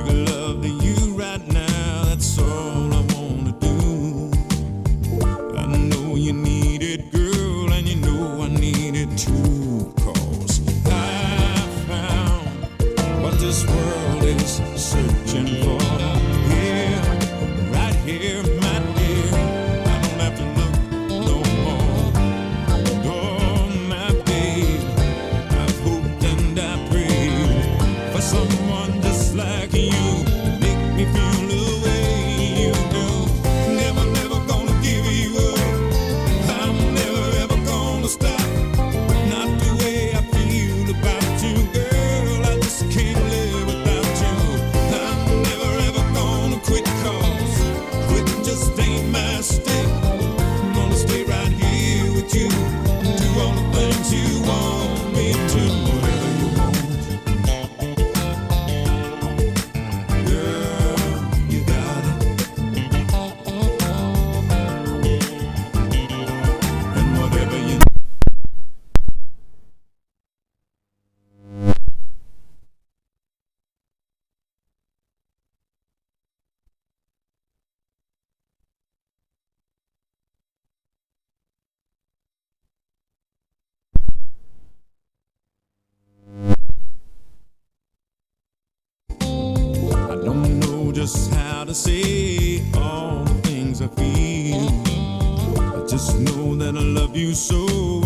make love to you right now. That's all I wanna do. I know you need it, girl, and you know I need it too. 'Cause I found what this world is searching for. Here, right here, my dear. I don't have to look no more. Oh, my babe, I've hoped and I prayed for someone just like you. Make me feel the way you do. Never, never gonna give you up. I'm never ever gonna stop. Not the way I feel about you, girl. I just can't live without you. I'm never ever gonna quit, 'cause quitting just ain't my step. I'm gonna stay right here with you. Do all the things you want me to. Whatever you want, girl, you got it. And whatever you I don't know just how to say all the things I feel. I just know that I love you so,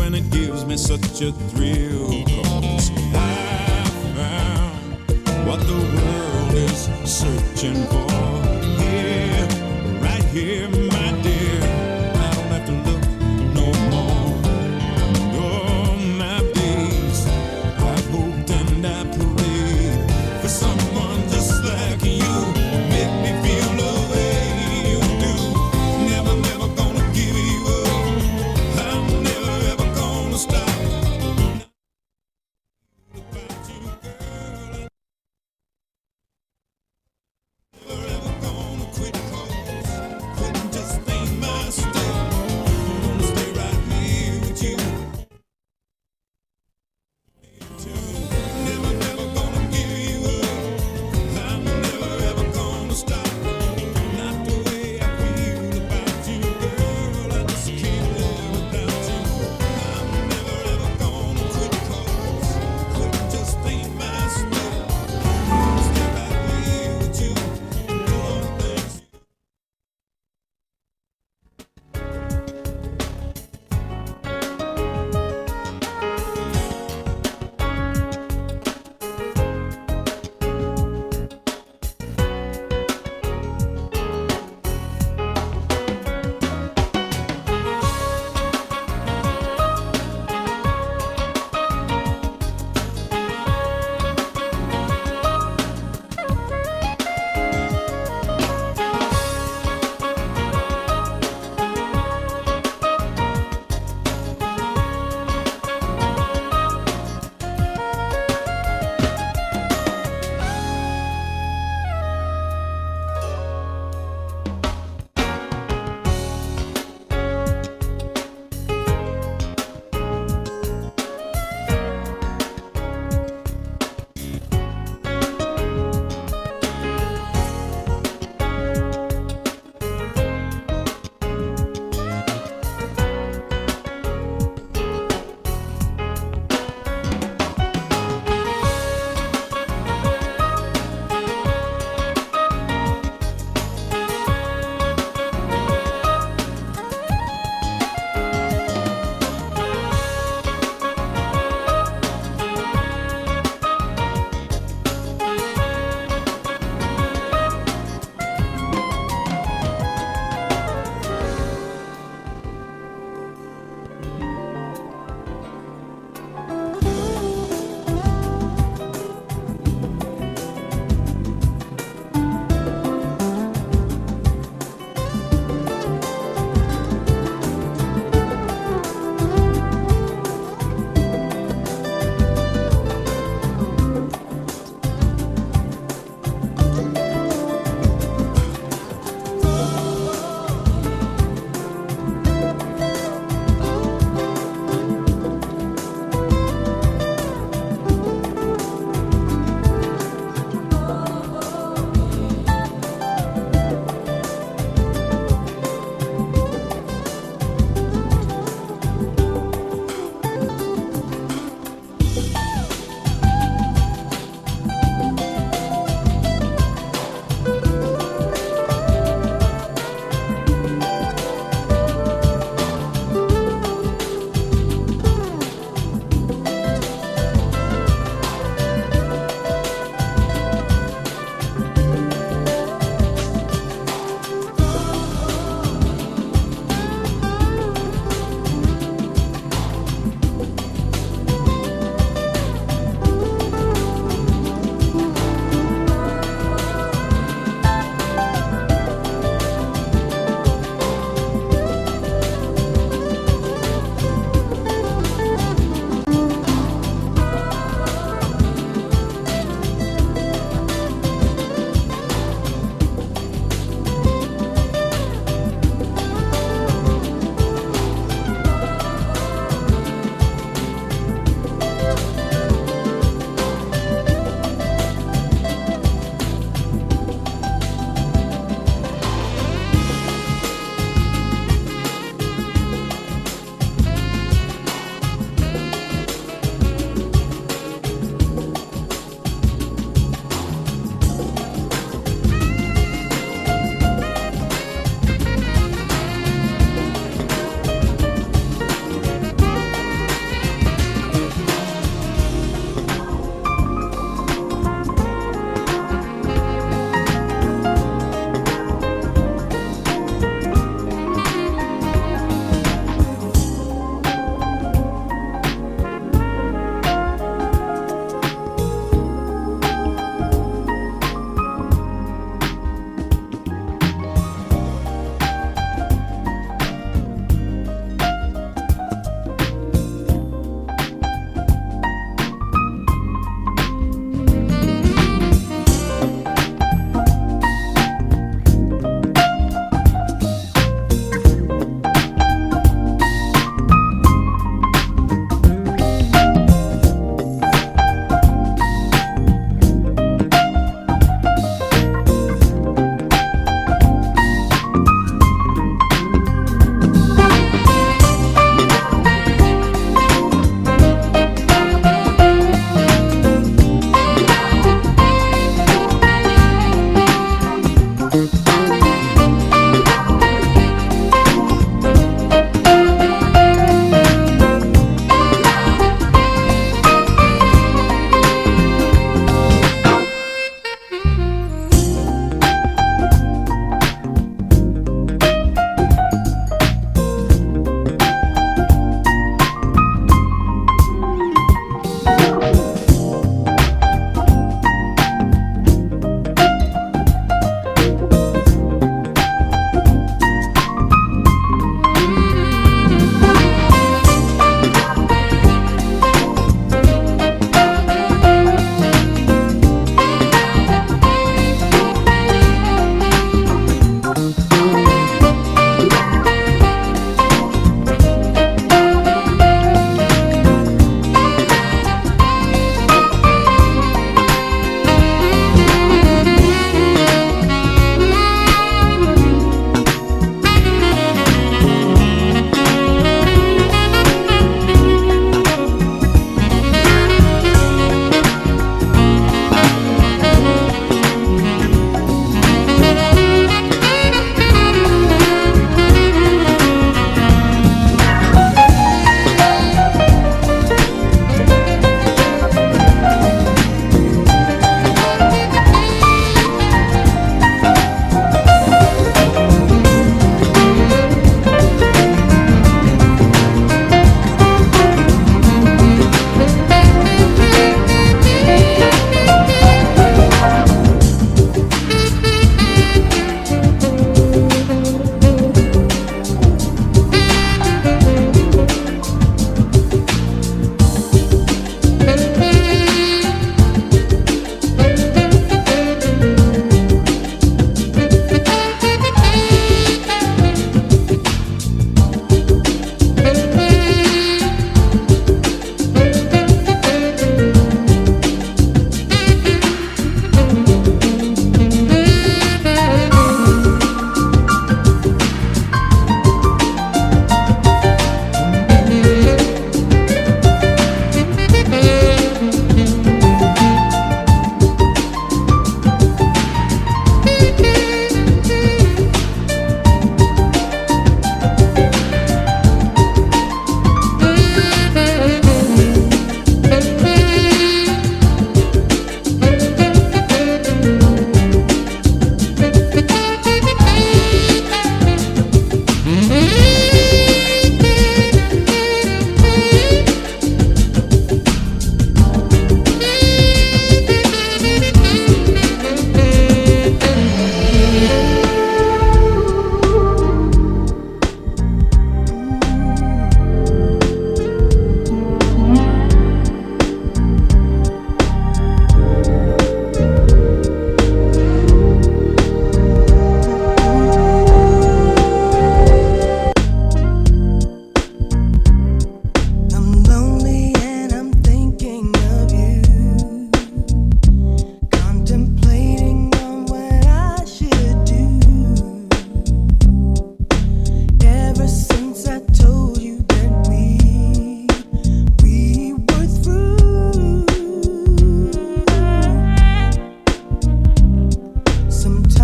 and it gives me such a thrill. 'Cause I found what the world is searching for. Here, right here, my dear. I don't have to look no more. All my days, I've hoped and I prayed for someone just like you. Make me feel the way you do. Never, never gonna give you up. I'm never ever gonna stop. About you, girl. I'm never ever gonna quit, 'cause quitting just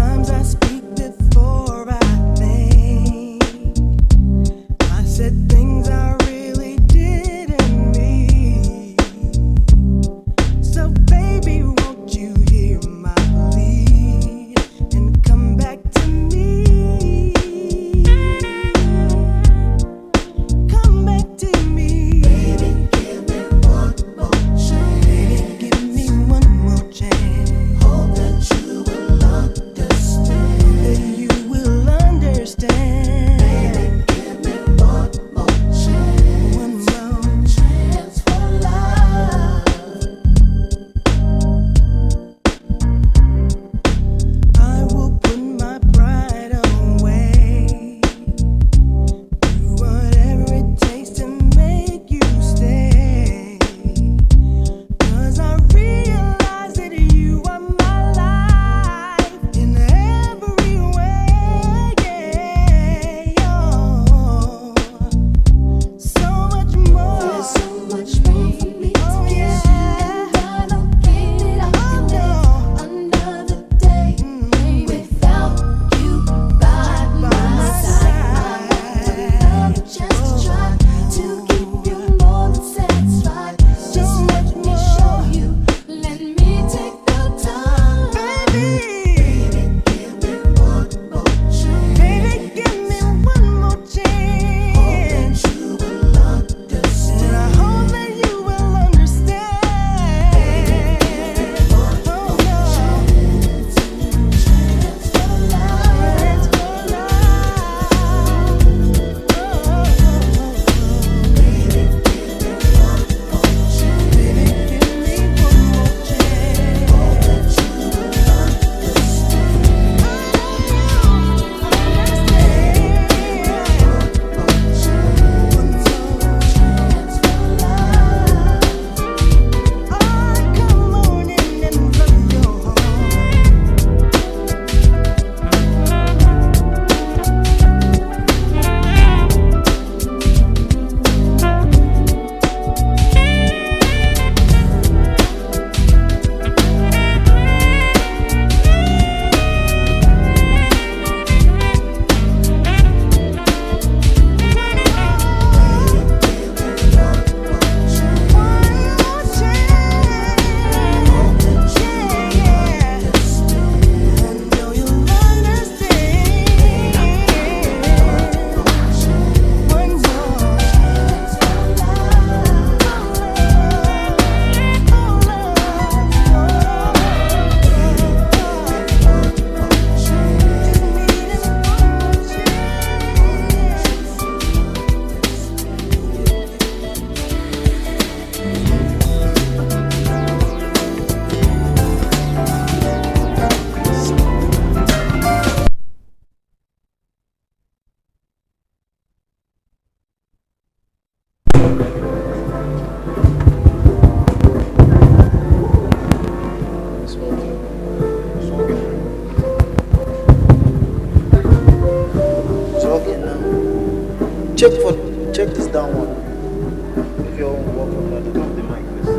Sometimes I speak before I think. I said things I really didn't mean. So baby, won't you hear my plea and come back to me? Come back to me. Baby, give me one more chance. Baby, give me one more chance. Hope that you will understand. That you will understand. Baby, give me one more chance. One more chance for love. I will put my pride away. Do whatever it takes to make you stay. 'Cause I realize that you are my life in every way. Oh, so much more. There's so much more for me to give, and I don't think that I can live another day without you by my side. I want another chance to try to keep you more than satisfied. Just let me show you, let me take the time. Baby, give me one more chance. Baby, give me one more chance. Hope that you will understand. And I hope that you will understand. Oh no, chance for love, chance for love. Baby, give me one more chance. Baby, give me one more chance. Hope that you will understand. One more chance for love. Come on in and blow your horn. It's okay now. Check this down one. If you're welcome, at the top of the mic, please.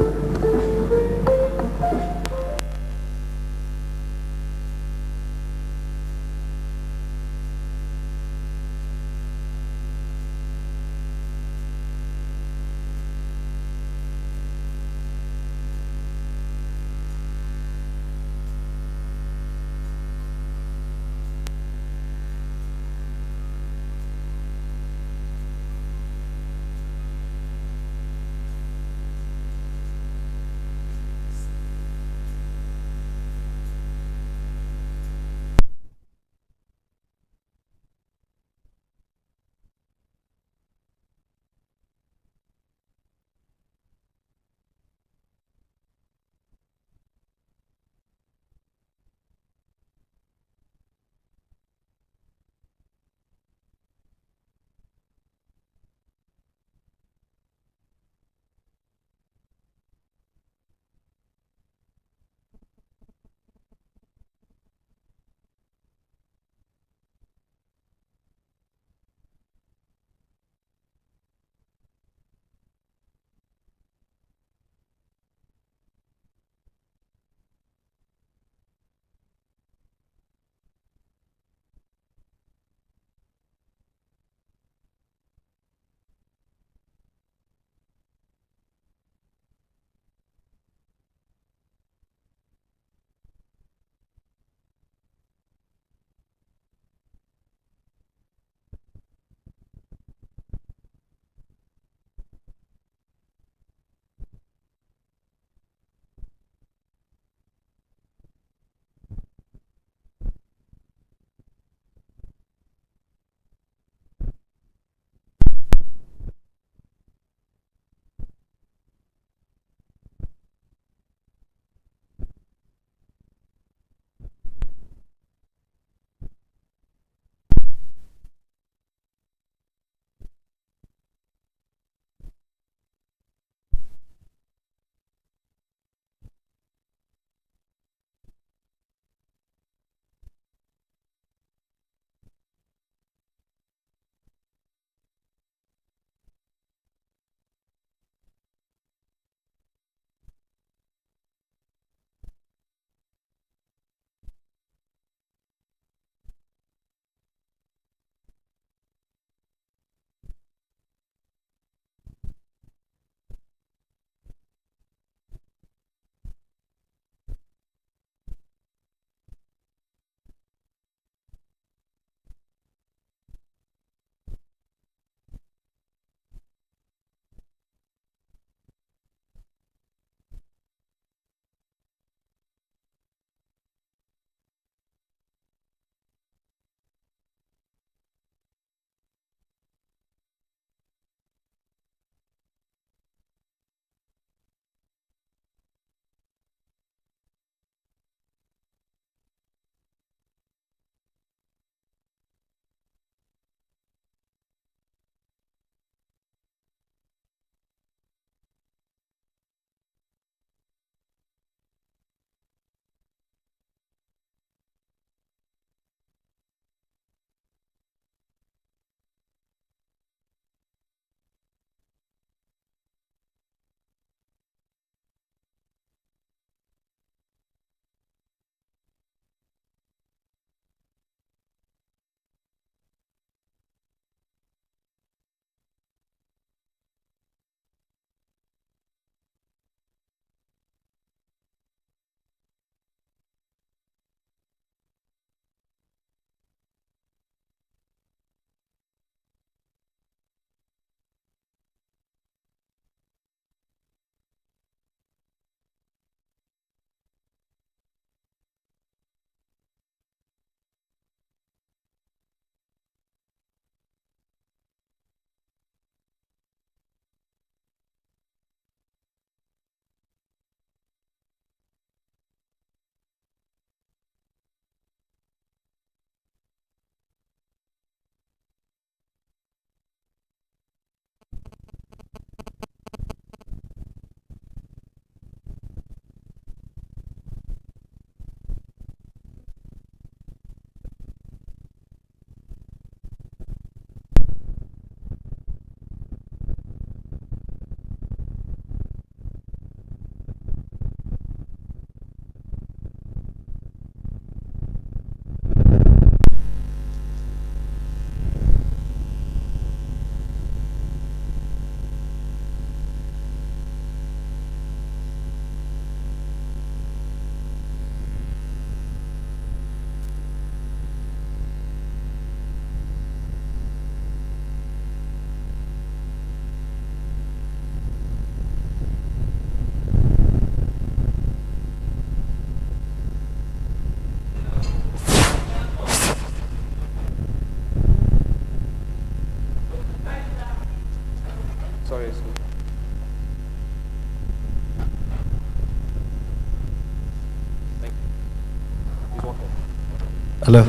Hello?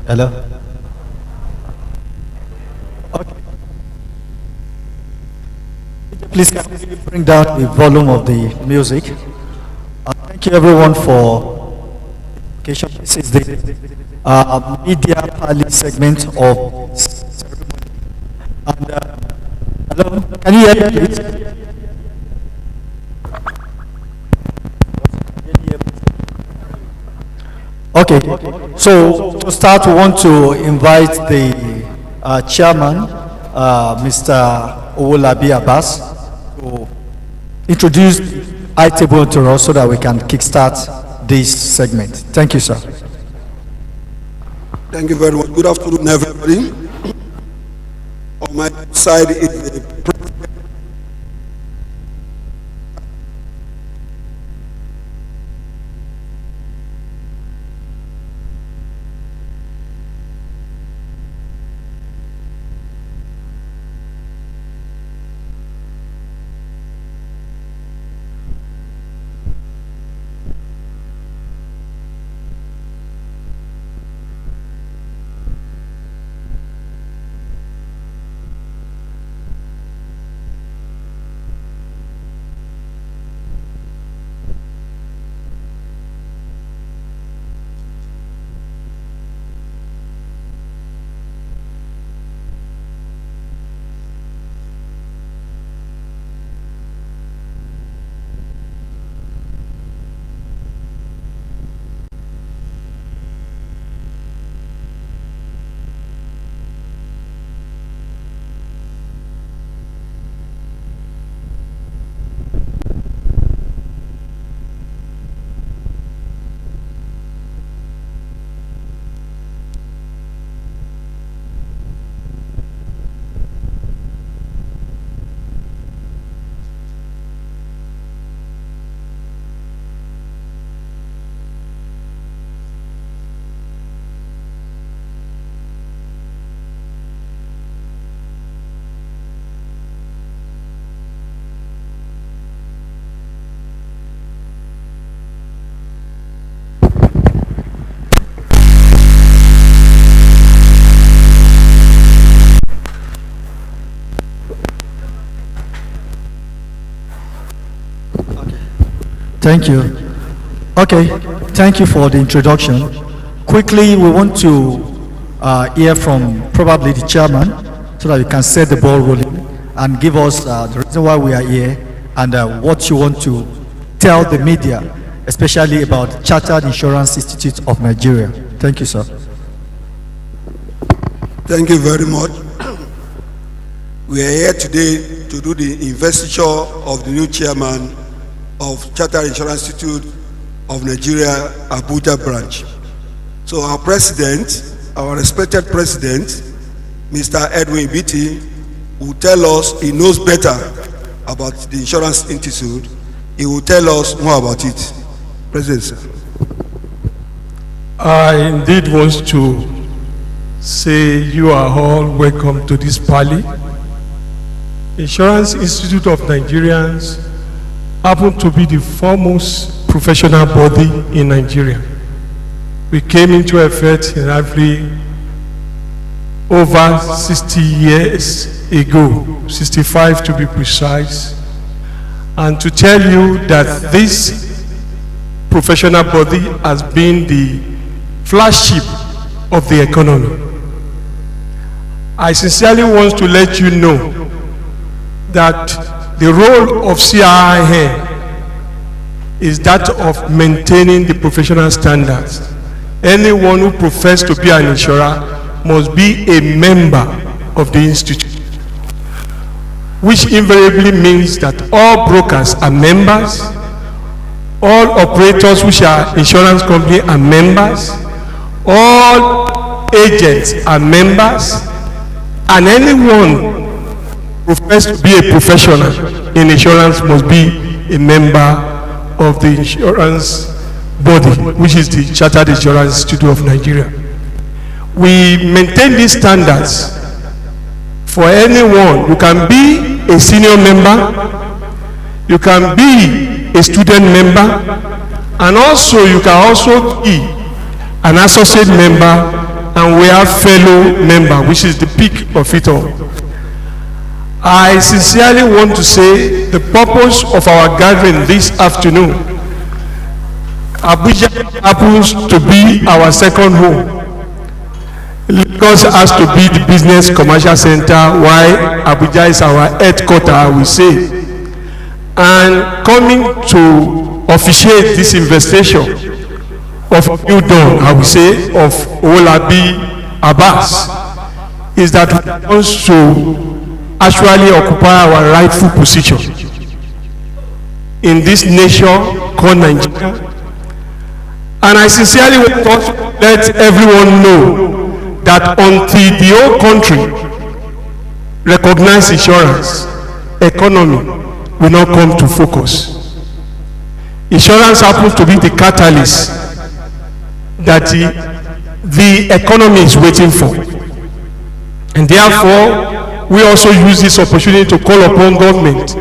Hello? Okay. Please can you bring down the volume of the music? Thank you everyone for occasion. This is the media pally segment of ceremony. And, hello? Can you hear me please? Okay, so to start, we want to invite the chairman, Mr. OWOLABI ABBAS, to introduce the I-table to us so that we can kickstart this segment. Thank you, sir. Thank you very much. Good afternoon, everybody. On my side is the president. Thank you. Okay, thank you for the introduction. Quickly, we want to hear from probably the chairman so that we can set the ball rolling and give us the reason why we are here and what you want to tell the media, especially about Chartered Insurance Institute of Nigeria. Thank you, sir. Thank you very much. We are here today to do the investiture of the new chairman of Chartered Insurance Institute of Nigeria, Abuja branch. So our president, our respected president, Mr. Edwin Biti, will tell us, he knows better about the Insurance Institute. He will tell us more about it. President, sir. I indeed want to say you are all welcome to this party. Insurance Institute of Nigerians happen to be the foremost professional body in Nigeria. We came into effect in roughly over 60 years ago, 65 to be precise, and to tell you that this professional body has been the flagship of the economy. I sincerely want to let you know that the role of CIIN is that of maintaining the professional standards. Anyone who professes to be an insurer must be a member of the institute, which invariably means that all brokers are members, all operators which are insurance companies are members, all agents are members, and anyone profess to be a professional in insurance must be a member of the insurance body, which is the Chartered Insurance Institute of Nigeria. We maintain these standards for anyone. You can be a senior member, you can be a student member, and also you can also be an associate member, and we have fellow member, which is the peak of it all. I sincerely want to say the purpose of our gathering this afternoon. Abuja happens to be our second home. Lagos has to be the business commercial center, while Abuja is our headquarters, I will say. And coming to officiate this investiture of New Dawn, I will say, of OWOLABI ABBAS, is that we want to actually occupy our rightful position in this nation called Nigeria. And I sincerely want to let everyone know that until the whole country recognize insurance, economy will not come to focus. Insurance happens to be the catalyst that the economy is waiting for. And therefore, we also use this opportunity to call upon government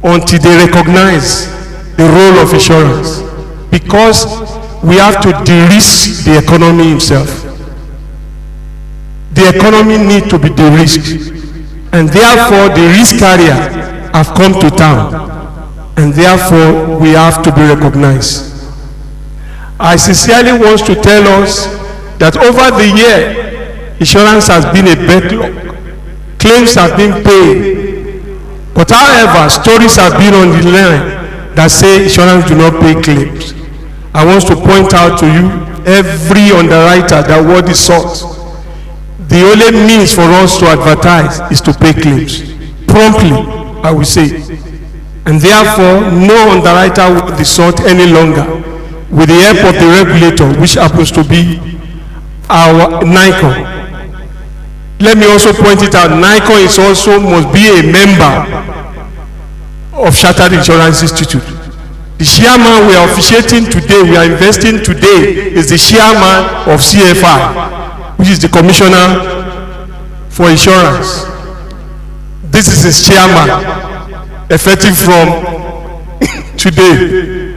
until they recognize the role of insurance, because we have to de-risk the economy itself. The economy needs to be de-risked, and therefore the risk carrier have come to town, and therefore we have to be recognized. I sincerely want to tell us that over the year, insurance has been a backlog. Claims have been paid, but however, stories have been on the line that say insurance do not pay claims. I want to point out to you, every underwriter, that what is sought. The only means for us to advertise is to pay claims promptly, I will say. And therefore, no underwriter will be sought any longer with the help of the regulator, which happens to be our NICON. Let me also point it out, NICON is also must be a member of Chartered Insurance Institute. The chairman we are officiating today, we are investing today, is the chairman of CFI, which is the commissioner for insurance. This is his chairman, effective from today.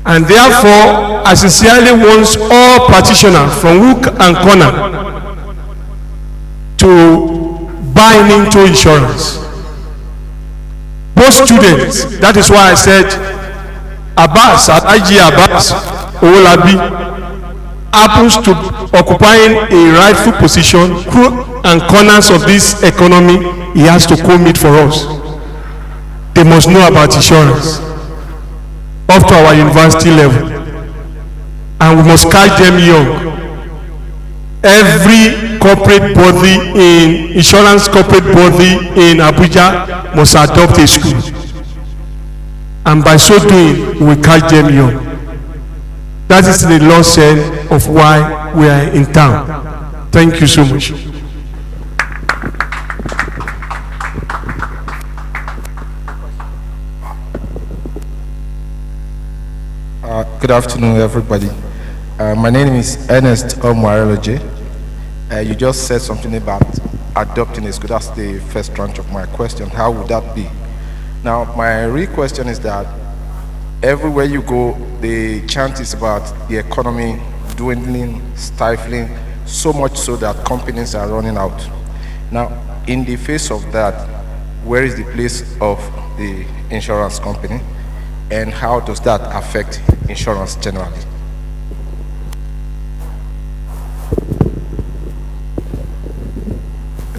And therefore, I sincerely want all practitioners from hook and corner to buy into insurance. Both students, that is why I said ABBAS, at IG ABBAS, OWOLABI, happens to occupying a rightful position, and corners of this economy, he has to comb it for us. They must know about insurance up to our university level, and we must catch them young. Every corporate body in insurance corporate body in Abuja must adopt a school, and by so doing we will catch them young. That is the lost end of why we are in town. Thank you so much. Good afternoon, everybody. My name is Ernest Omwareloje. You just said something about adopting a school. That's the first tranche of my question. How would that be? Now, my real question is that everywhere you go, the chant is about the economy dwindling, stifling, so much so that companies are running out. Now, in the face of that, where is the place of the insurance company, and how does that affect insurance generally?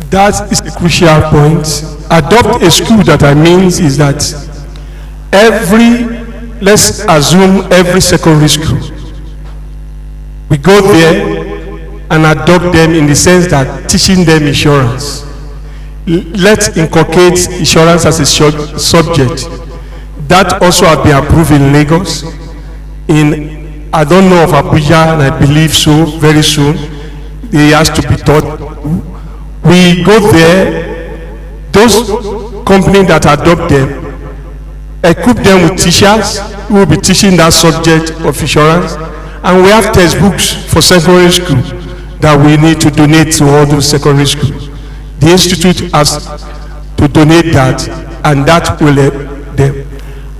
That is a crucial point. Adopt a school, that I mean is that let's assume every secondary school, we go there and adopt them in the sense that teaching them insurance. Let's inculcate insurance as a subject. That also has been approved in Lagos. I don't know of Abuja, and I believe so very soon. It has to be taught. We go there, those companies that adopt them, equip them with teachers who will be teaching that subject of insurance, and we have textbooks for secondary school that we need to donate to all those secondary schools. The institute has to donate that, and that will help them.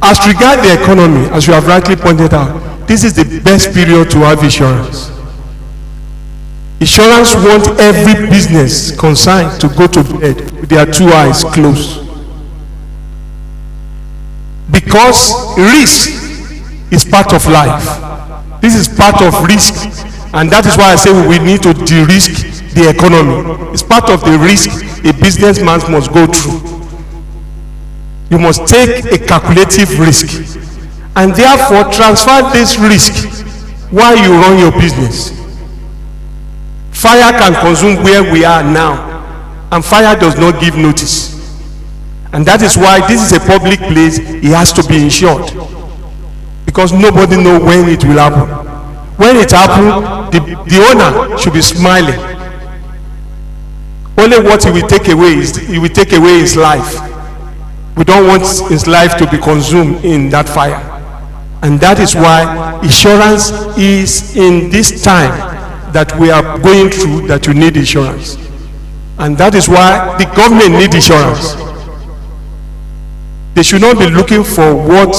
As regards the economy, as you have rightly pointed out, this is the best period to have insurance. Insurance wants every business concerned to go to bed with their two eyes closed. Because risk is part of life. This is part of risk, and that is why I say we need to de-risk the economy. It's part of the risk a businessman must go through. You must take a calculative risk, and therefore transfer this risk while you run your business. Fire can consume where we are now, and fire does not give notice. And that is why this is a public place. It has to be insured, because nobody knows when it will happen. When it happens, the owner should be smiling. Only what he will take away is his life. We don't want his life to be consumed in that fire. And that is why insurance is in this time that we are going through, that you need insurance. And that is why the government needs insurance. They should not be looking for what,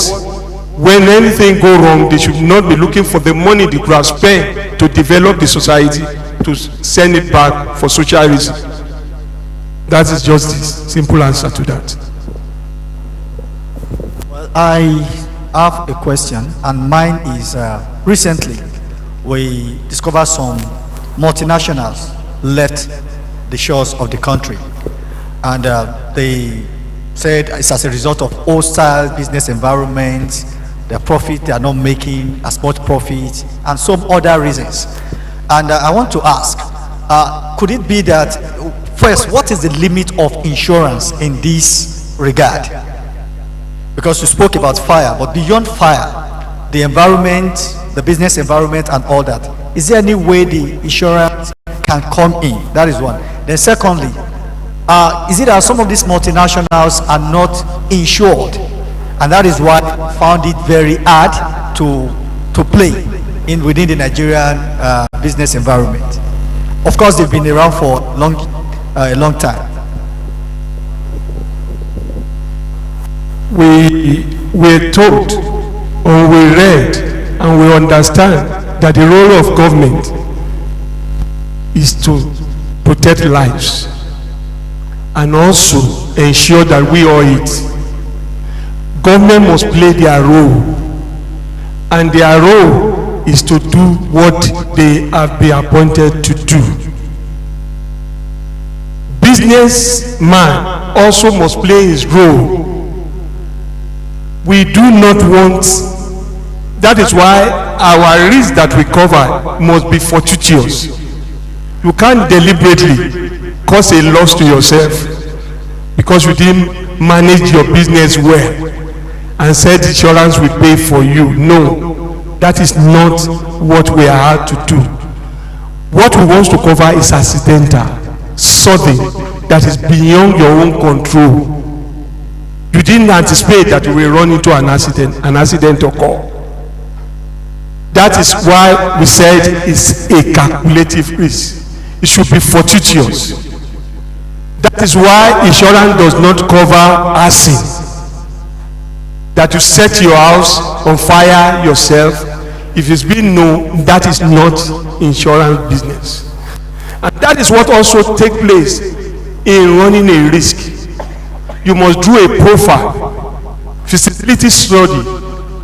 when anything go wrong, they should not be looking for the money they could have spent to develop the society, to send it back for social reasons. That is just the simple answer to that. Well, I have a question, and mine is recently we discovered some multinationals left the shores of the country, and they said it's as a result of hostile business environment, their profit they are not making as much profit, and some other reasons. And I want to ask, could it be that, first, what is the limit of insurance in this regard? Because you spoke about fire, but beyond fire, the environment, the business environment and all that, is there any way the insurance can come in? That is one. Then secondly, is it that some of these multinationals are not insured, and that is why found it very hard to play in within the Nigerian business environment? Of course, they've been around for a long time. We were told, or we read, and we understand that the role of government is to protect lives and also ensure that we all eat. Government must play their role, and their role is to do what they have been appointed to do. Businessman also must play his role. We do not want, that is why our risk that we cover must be fortuitous. You can't deliberately cause a loss to yourself because you didn't manage your business well and said insurance will pay for you. No, that is not what we are here to do. What we want to cover is accidental, sudden, that is beyond your own control. You didn't anticipate that you will run into an accident occur. That is why we said it's a calculative risk. It should be fortuitous. That is why insurance does not cover arson. That you set your house on fire yourself. If it's been known, that is not insurance business. And that is what also takes place in running a risk. You must do a profile, feasibility study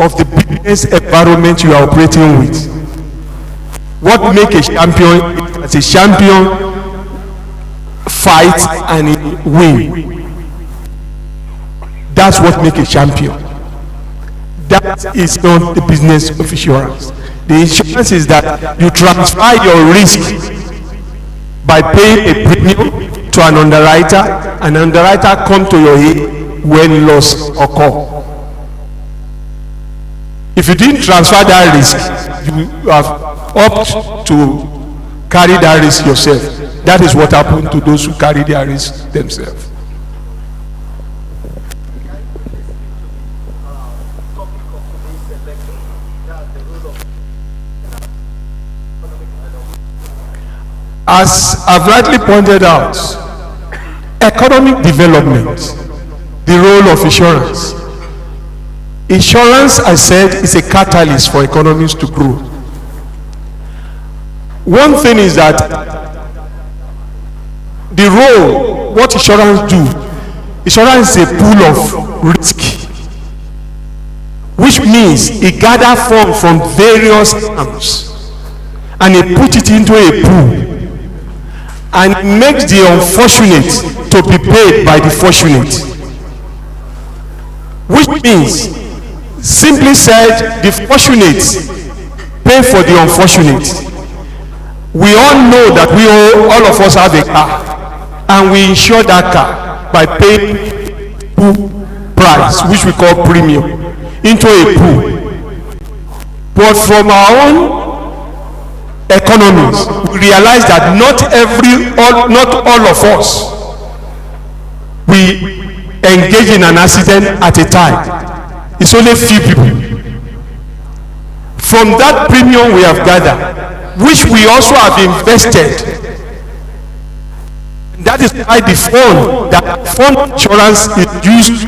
of the business environment you are operating with. What makes a champion? As a champion, fight and win. That's what makes a champion. That is not the business of insurance. The insurance is that you transfer your risk by paying a premium to an underwriter come to your aid when loss occur. If you didn't transfer that risk, you have opted to carry that risk yourself. That is what happened to those who carry their risk themselves. As I've rightly pointed out, economic development, the role of insurance Insurance, I said, is a catalyst for economies to grow. One thing is that the role, what insurance do, insurance is a pool of risk, which means it gathers funds from various arms and it put it into a pool and it makes the unfortunate to be paid by the fortunate, which means, simply said, the fortunate pay for the unfortunate. We all know that all of us have a car and we insure that car by paying pool price, which we call premium, into a pool. But from our own economies, we realize that not all of us we engage in an accident at a time. It's only few people. From that premium we have gathered, which we also have invested, that is why the fund insurance is used.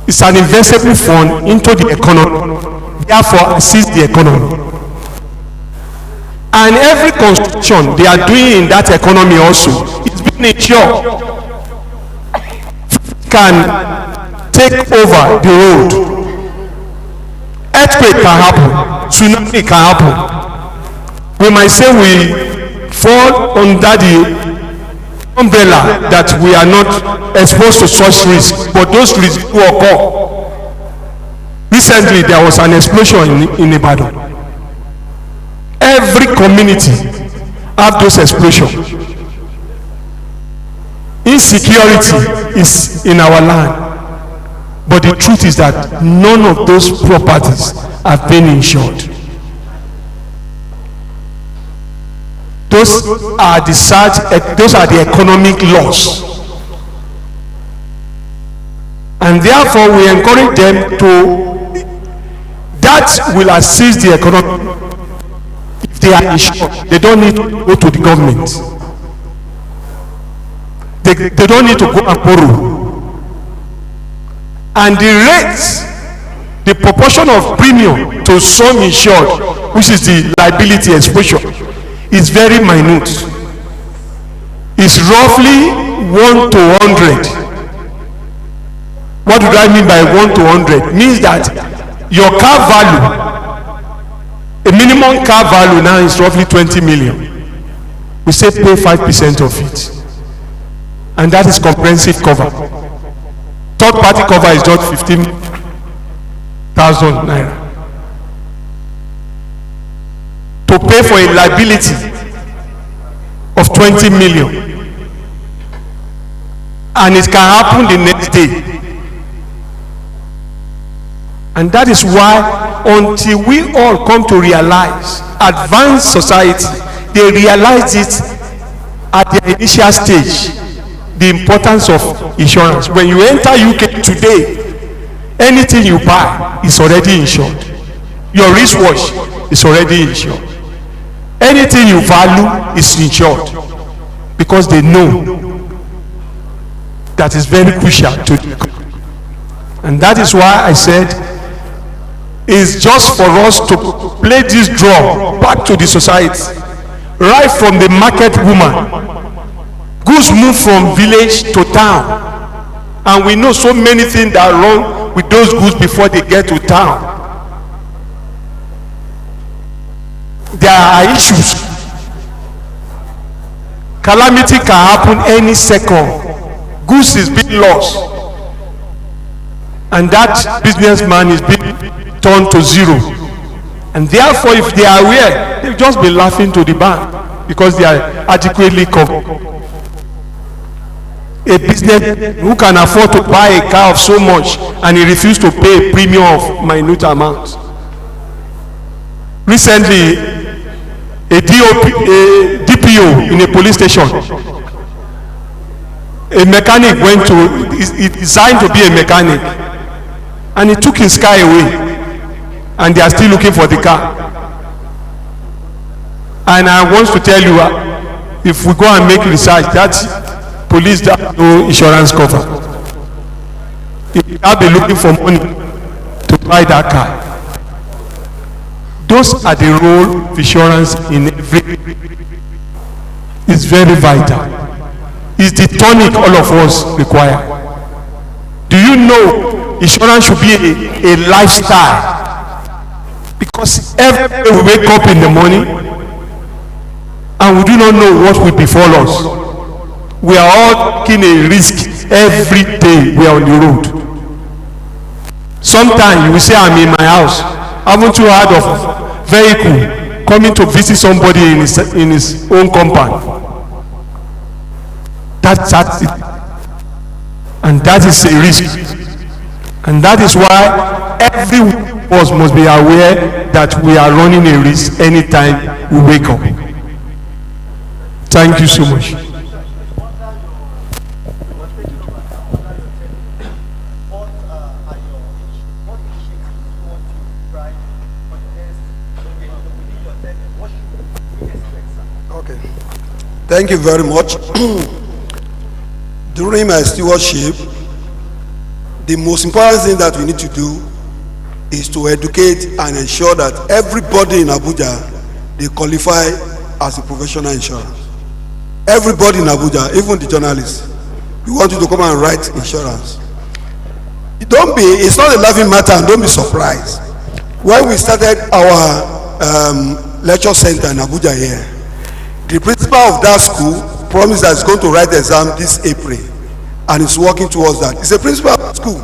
It's an investable fund into the economy, therefore assists the economy. And every construction they are doing in that economy also is being insured. Can take over the road. Earthquake can happen, tsunami can happen. We might say we fall under the umbrella that we are not exposed to such risks, but those risks do occur. Recently there was an explosion in Ibadan. Every community have those explosions. Insecurity is in our land, but the truth is that none of those properties have been insured. Those are the economic loss, and therefore we encourage them to, that will assist the economy. If they are insured, they don't need to go to the government. They don't need to go and borrow. And the rates, the proportion of premium to sum insured, which is the liability exposure, is very minute. It's roughly 1 to 100. What do I mean by 1 to 100? Means that your car value, a minimum car value now is roughly 20 million. We say pay 5% of it. And that is comprehensive cover. Third party cover is just 15,000 naira. To pay for a liability of 20 million. And it can happen the next day. And that is why, until we all come to realize, advanced society, they realize it at the initial stage, the importance of insurance. When you enter UK today, anything you buy is already insured. Your wristwatch is already insured. Anything you value is insured, because they know that is very crucial to the. And that is why I said it's just for us to play this draw back to the society, right from the market woman. Goods move from village to town, and we know so many things that are wrong with those goods before they get to town. There are issues. Calamity can happen any second. Goods is being lost, and that businessman is being turned to zero. And therefore, if they are aware, they'll just be laughing to the bank because they are adequately covered. A business who can afford to buy a car of so much and he refused to pay a premium of minute amounts. Recently, a DPO in a police station, a mechanic went to, he designed to be a mechanic, and he took his car away, and they are still looking for the car. And I want to tell you, if we go and make research, that police have no insurance cover. If they be looking for money, to buy that car. Those are the role of insurance in every. It's very vital. It's the tonic all of us require. Do you know insurance should be a lifestyle? Because every day we wake up in the morning and we do not know what will befall us. We are all taking a risk every day we are on the road. Sometimes you will say, I'm in my house. Haven't you heard of vehicle coming to visit somebody in his own compound? That's it. And that is a risk. And that is why every one of us must be aware that we are running a risk anytime we wake up. Thank you so much. Okay. Thank you very much. During my stewardship, the most important thing that we need to do is to educate and ensure that everybody in Abuja, they qualify as a professional insurance. Everybody in Abuja, even the journalists, we want you to come and write insurance. It's not a laughing matter, and don't be surprised. When we started our lecture center in Abuja here, the principal of that school promised that he's going to write the exam this April, and he's working towards that. He's a principal of the school.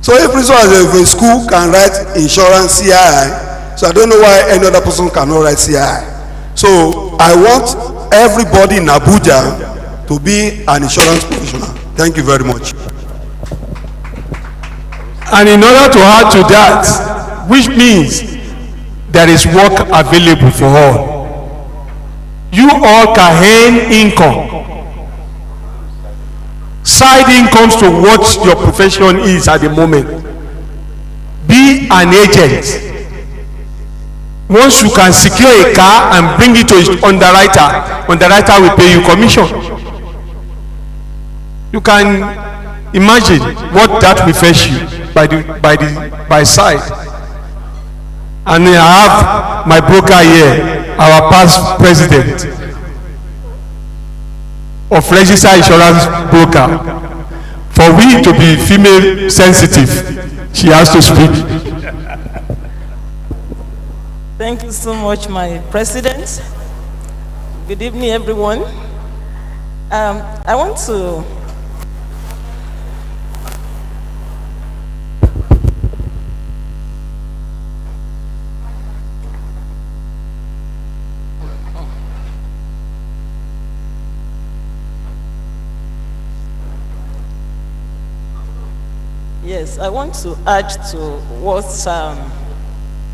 So a principal of a school can write insurance CII, so I don't know why any other person cannot write CII. So I want everybody in Abuja to be an insurance professional. Thank you very much. And in order to add to that, which means there is work available for all. You all can earn income. Side incomes to what your profession is at the moment. Be an agent. Once you can secure a car and bring it to its underwriter will pay you commission. You can imagine what that will fetch you by side. And I have my broker here, our past president of Registered Insurance Broker. For we to be female sensitive, she has to speak. Thank you so much, my president. Good evening, everyone. I want to Yes, I want to add to what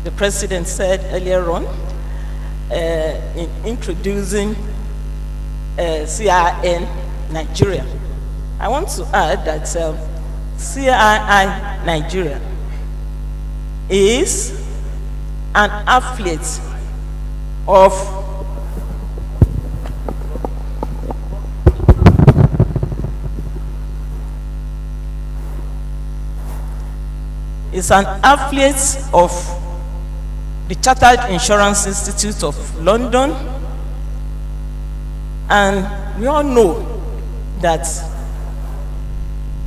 the president said earlier on in introducing CIIN Nigeria. I want to add that CII Nigeria is an affiliate of the Chartered Insurance Institute of London, and we all know that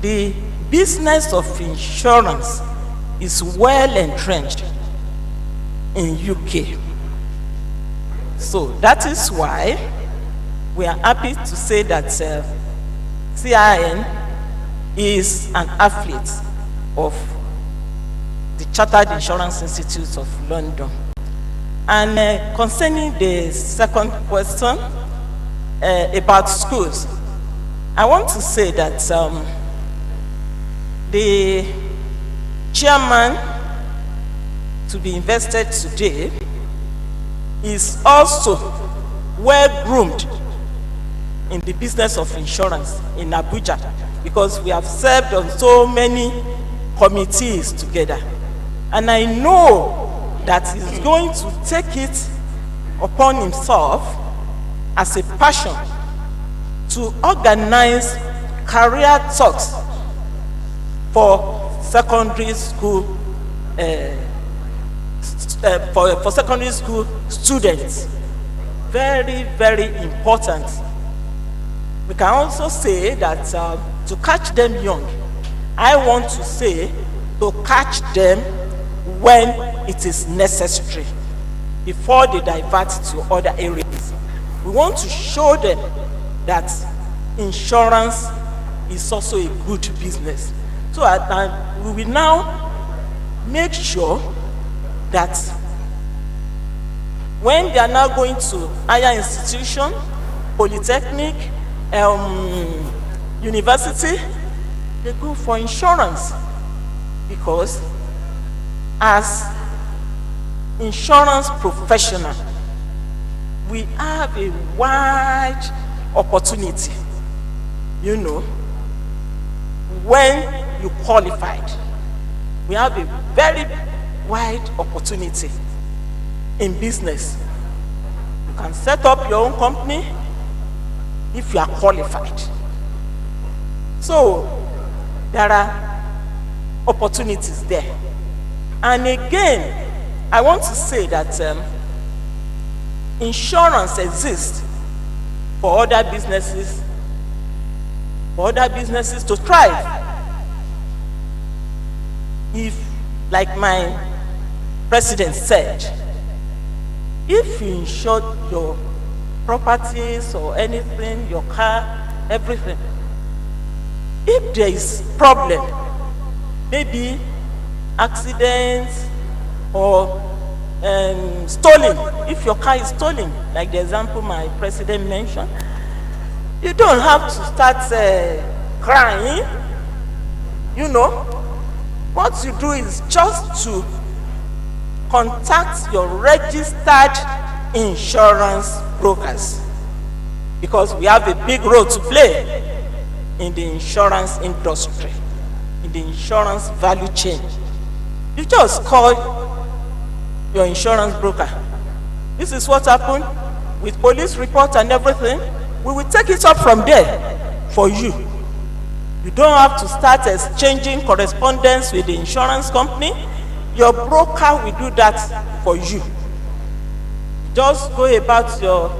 the business of insurance is well entrenched in UK. So that is why we are happy to say that CIIN is an affiliate of the Chartered Insurance Institute of London. And concerning the second question about schools, I want to say that the chairman to be invested today is also well groomed in the business of insurance in Abuja, because we have served on so many committees together. And I know that he's going to take it upon himself as a passion to organize career talks for secondary school for secondary school students. Very, very important. We can also say that to catch them young, I want to say to catch them when it is necessary, before they divert to other areas. We want to show them that insurance is also a good business. So we will now make sure that when they are now going to higher institution, polytechnic, university, they go for insurance, because as insurance professional, we have a wide opportunity, you know, when you qualified. We have a very wide opportunity in business. You can set up your own company if you are qualified. So there are opportunities there. And again, I want to say that insurance exists for other businesses to thrive. If, like my president said, if you insure your properties or anything, your car, everything, if there is problem, maybe accidents or stolen, if your car is stolen, like the example my president mentioned, you don't have to start crying, you know. What you do is just to contact your registered insurance brokers, because we have a big role to play in the insurance industry, in the insurance value chain. You just call your insurance broker. This is what happened with police report and everything. We will take it up from there for you. You don't have to start exchanging correspondence with the insurance company. Your broker will do that for you. Just go about your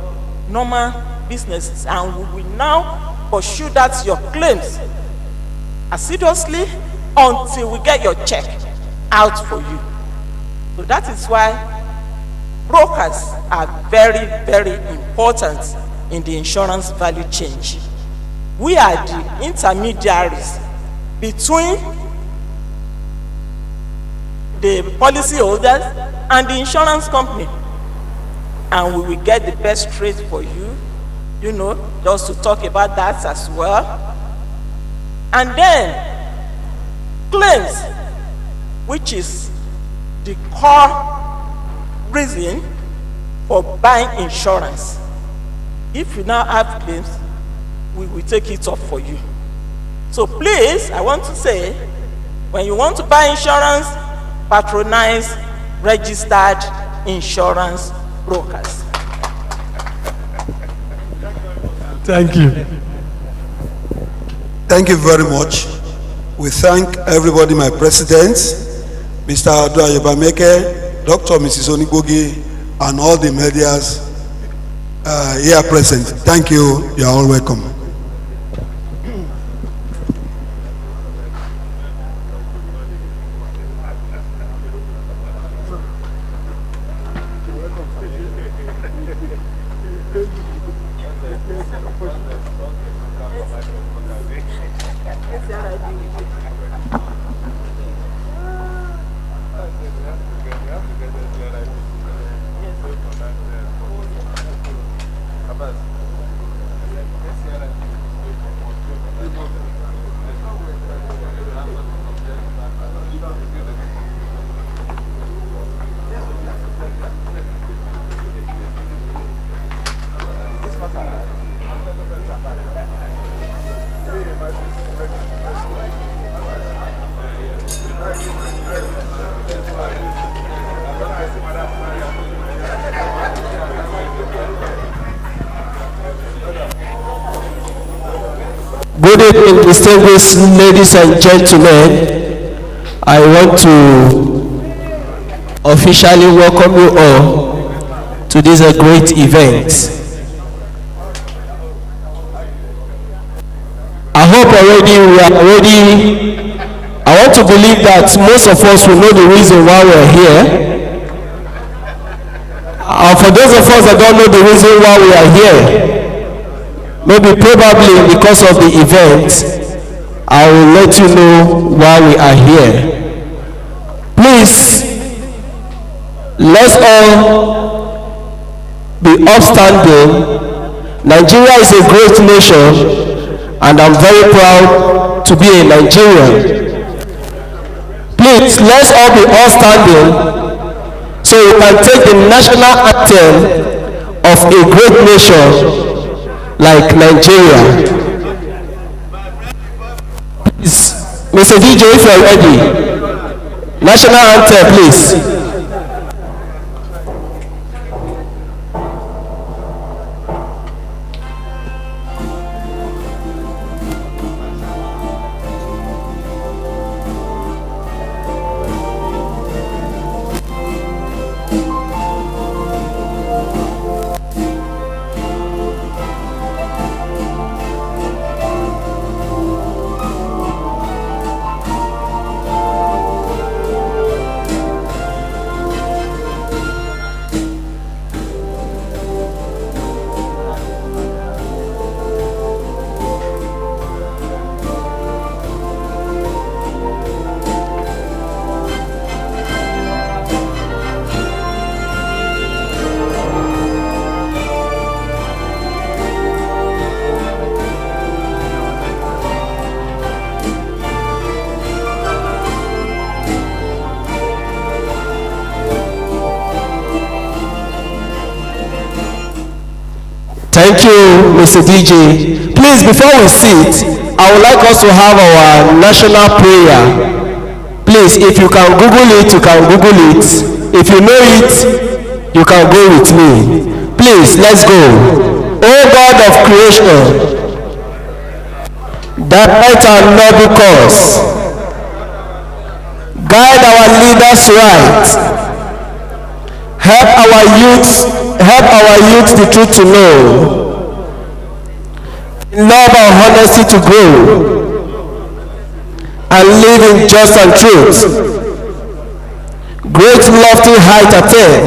normal business, and we will now pursue that your claims assiduously until we get your check out for you. So that is why brokers are very, very important in the insurance value chain. We are the intermediaries between the policy holders and the insurance company, and we will get the best rate for you, you know, just to talk about that as well. And then claims, which is the core reason for buying insurance. If you now have claims, we will take it up for you. So please, I want to say, when you want to buy insurance, patronize registered insurance brokers. Thank you. Thank you very much. We thank everybody, my president, Mr. Adoyebameke, Dr. Mrs. Onigbogi, and all the medias here present. Thank you. You are all welcome. Good evening, distinguished ladies and gentlemen. I want to officially welcome you all to this great event. I hope we are ready. I want to believe that most of us will know the reason why we are here. For those of us that don't know the reason why we are here, maybe probably because of the event, I will let you know why we are here. Please, let's all be upstanding. Nigeria is a great nation, and I'm very proud to be a Nigerian. Please, let's all be upstanding so we can take the national anthem of a great nation like Nigeria. Please, Mr. DJ, if you are ready, national anthem, please. Thank you, Mr. DJ. Please, before we sit, I would like us to have our national prayer. Please, if you can Google it, you can Google it. If you know it, you can go with me. Please, let's go. O God of creation, direct our noble cause, guide our leaders right. Help our youth the truth to know, in love and honesty to grow, and live in just and truth. Great lofty height attain,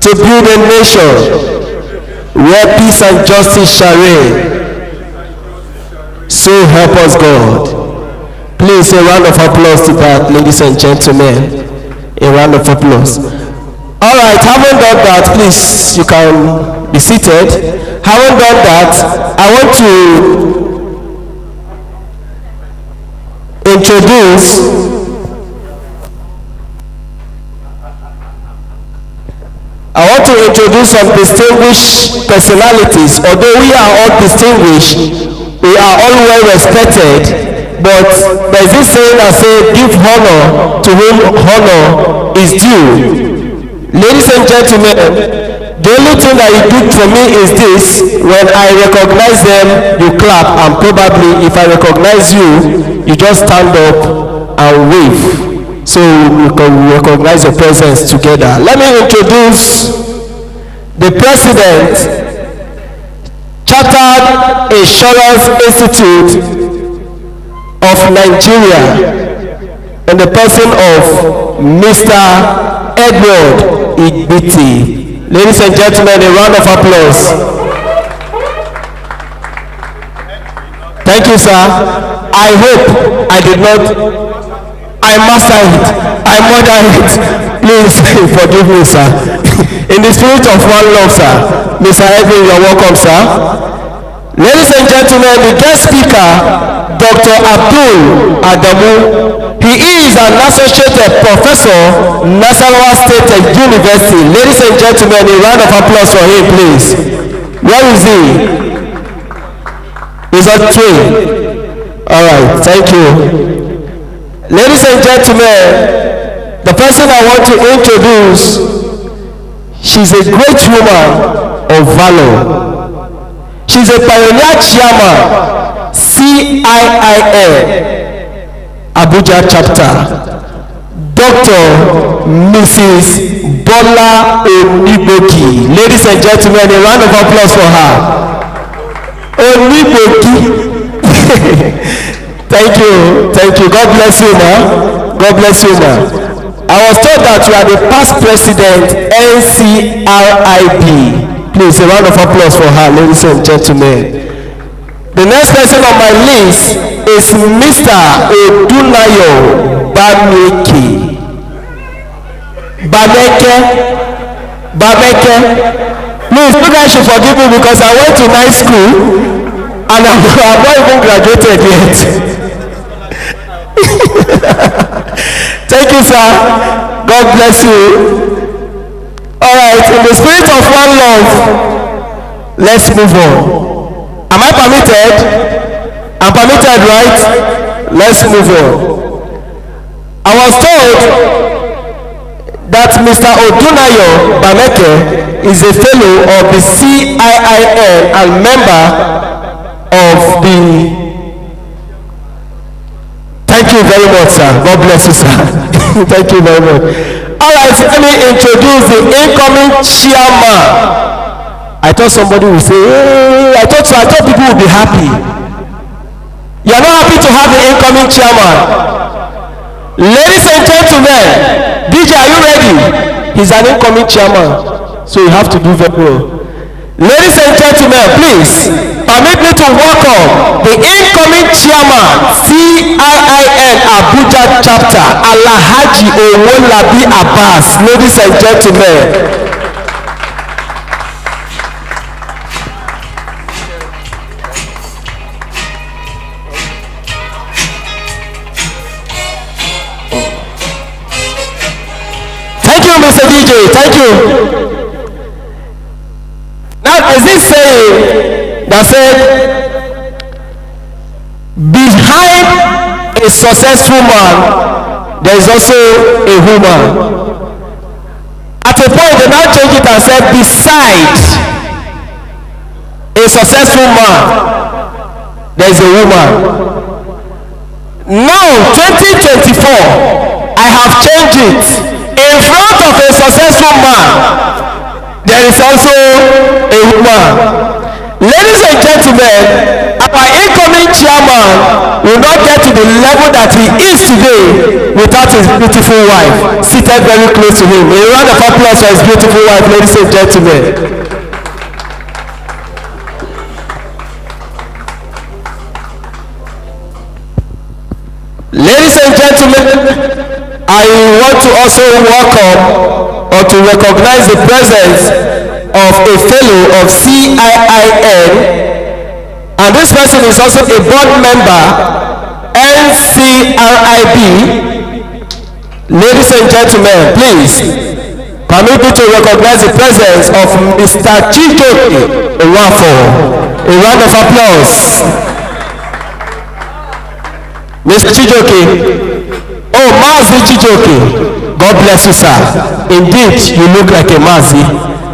to build a nation where peace and justice shall reign. So help us God. Please, a round of applause to that, ladies and gentlemen. A round of applause. All right, having done that, please, you can be seated. Having done that, I want to introduce some distinguished personalities. Although we are all distinguished, we are all well respected. But there is this saying that says, give honor to whom honor is due. Ladies and gentlemen, the only thing that you do for me is this: when I recognize them, you clap, and probably if I recognize you, you just stand up and wave. So we can recognize your presence together. Let me introduce the President, Chartered Insurance Institute of Nigeria, in the person of Mr. Edward Igbiti. Ladies and gentlemen, a round of applause. Thank you, sir. I hope I mastered it. I murdered it. Please forgive me, sir. In the spirit of one love, sir. Mr. Edwin, you're welcome, sir. Ladies and gentlemen, the guest speaker, Dr. Abdul Adamu. He is an associate professor, Nasarawa State University. Ladies and gentlemen, a round of applause for him, please. Where is he? He's on train. All right, thank you. Ladies and gentlemen, the person I want to introduce, she's a great woman of valor. She's a pioneer chairman, CIIN, Abuja chapter. Dr. Mrs. Bola Oniboki. Ladies and gentlemen, a round of applause for her. Oniboki. Thank you. God bless you, ma. God bless you, ma. I was told that you are the past president, NCRIB. Please, a round of applause for her, ladies and gentlemen. The next person on my list is Mr. Odunayo Bameke. Please, you guys should forgive me because I went to night school and I'm not even graduated yet. Thank you, sir. God bless you. All right, in the spirit of one love, let's move on. Am I permitted? I'm permitted, right? Let's move on. I was told that Mr. Odunayo Bameke is a fellow of the CIIN and member of the... Thank you very much, sir. God bless you, sir. Thank you very much. All right, let me introduce the incoming chairman. I thought somebody would say, hey, I thought people would be happy. You are not happy to have the incoming chairman. Ladies and gentlemen, DJ, are you ready? He's an incoming chairman, so you have to do very well. Ladies and gentlemen, please permit me to welcome the incoming chairman, CIIN Abuja chapter, Alhaji OWOLABI ABBAS. Ladies and gentlemen. Thank you, Mr. DJ. Thank you. Now, there's this saying that said, behind a successful man, there is also a woman. At a point, they now change it and said, beside a successful man, there is a woman. Now, 2024, I have changed it. In front of a successful man, there is also a woman. Ladies and gentlemen, our incoming chairman will not get to the level that he is today without his beautiful wife seated very close to him. A round of applause for his beautiful wife, ladies and gentlemen. Ladies and gentlemen, I want to also welcome or to recognize the presence of a fellow of CIIN, and this person is also a board member, NCRIB. Ladies and gentlemen, please permit me to recognize the presence of Mr. Chijoke Owafo. A round of applause. Mr. Chijoke. Oh, Mazi Chijoke. God bless you, sir. Indeed, you look like a Mazi,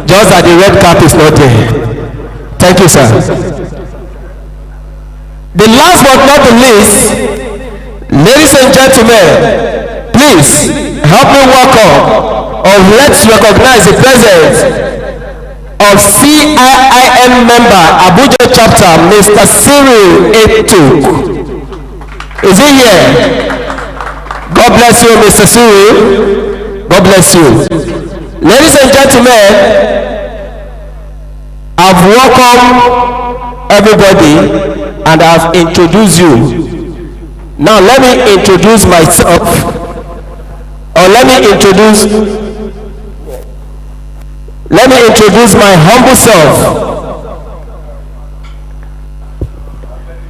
just that the red cap is not there. Thank you, sir. The last but not the least, ladies and gentlemen, please help me welcome, or let's recognize the presence of CIIN member, Abuja chapter, Mr. Cyril Etuk. Is he here? God bless you, Mr. Cyril. God bless you. Ladies and gentlemen, I've welcomed everybody and I've introduced you. Now let me introduce myself, or let me introduce my humble self.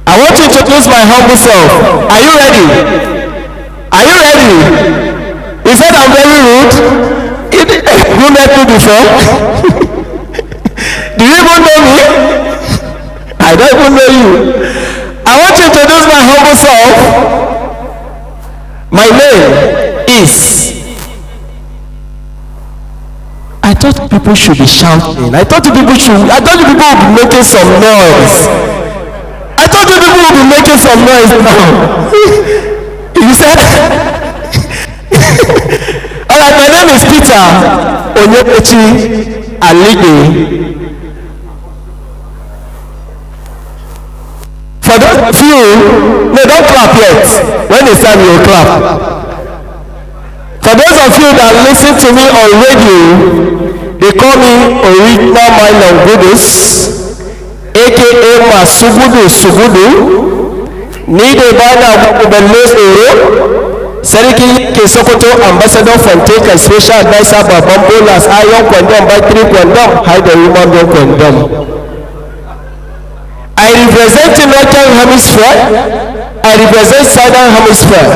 I want to introduce my humble self. Are you ready? Are you ready? He said I'm very rude. You met me before? Do you even know me? I don't even know you. I want to introduce my humble self. My name is... I thought people should be shouting. I thought people would be making some noise. I thought people would be making some noise now. You said, All right, my name is Peter Onyepechi Alige. For those of you, no, don't clap yet. When it's time, you'll clap. For those of you that listen to me on radio, they call me Original Mind of Goodness, aka Masugudu Sugudu. Need a banner of the Sariki Ke Sokoto Ambassador from Take and Special Advisor Babambolas Iron Condom by 3 Condom, hide the woman don't condom. I represent the Northern Hemisphere, I represent Southern Hemisphere.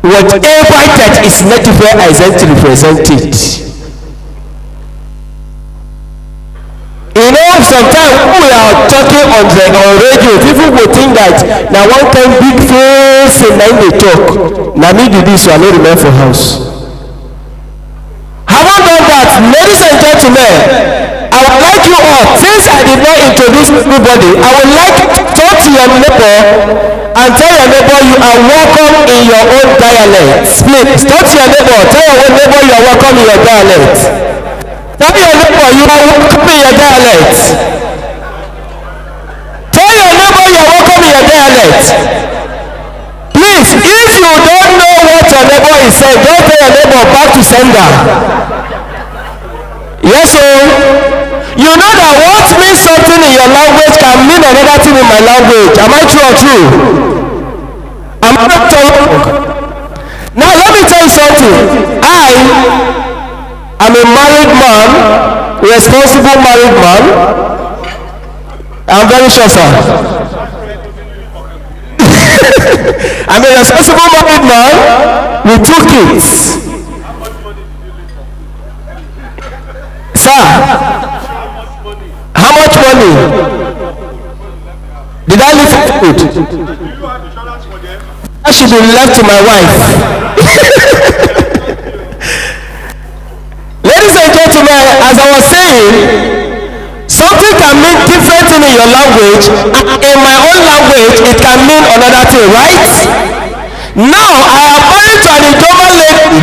Whatever that is not where I sent to represent it. You know, sometimes when we are talking on radio, people will think that now one time big face and then they talk. Now me do this, so I don't remain for house. Having done that, ladies and gentlemen, I would like you all, since I did not introduce everybody, I would like to talk to your neighbor and tell your neighbor you are welcome in your own dialect. Please, talk to your neighbor, tell your own neighbor you are welcome in your dialect. Tell your neighbor you are welcome in your dialect. Tell your neighbor you are welcome in your dialect. Please, if you don't know what your neighbor is saying, don't tell your neighbor back to sender. Yes, sir. You know that what means something in your language can mean another thing in my language. Am I true or true? Am I not true? Now let me tell you something. I am a married man, responsible married man. I'm very sure, sir. I'm a responsible married man with 2 kids. Sir, how much money did I leave for food? That should be left to my wife. Ladies and gentlemen, as I was saying, something can mean different thing in your language, and in my own language, it can mean another thing, right? Now, I am married to an Idoma lady,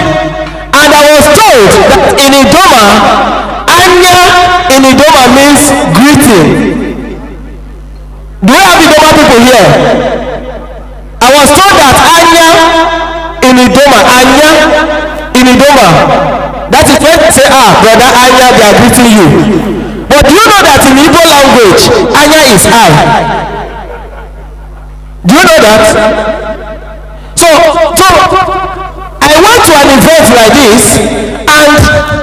and I was told that in Idoma, Anya in Idoma means greeting. Do we have Idoma people here? I was told that Anya in Idoma, Anya in Idoma, that is when they say, brother Anya, they are greeting you. But do you know that in Igbo language, Anya is I? Do you know that? So I went to an event like this, and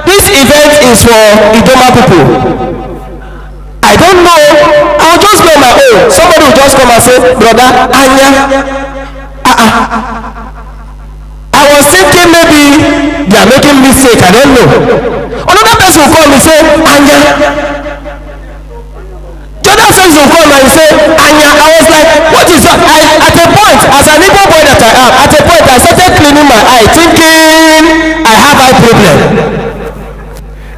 this event is for Idoma people. I don't know, I'll just go on my own. Somebody will just come and say, brother Anya. I was thinking maybe they are making mistake, I don't know. Another person will call me and say, Anya. The other person will come and say, Anya. I was like, what is that? At a point, as an Igbo boy that I am, at a point I started cleaning my eye, thinking I have eye problem.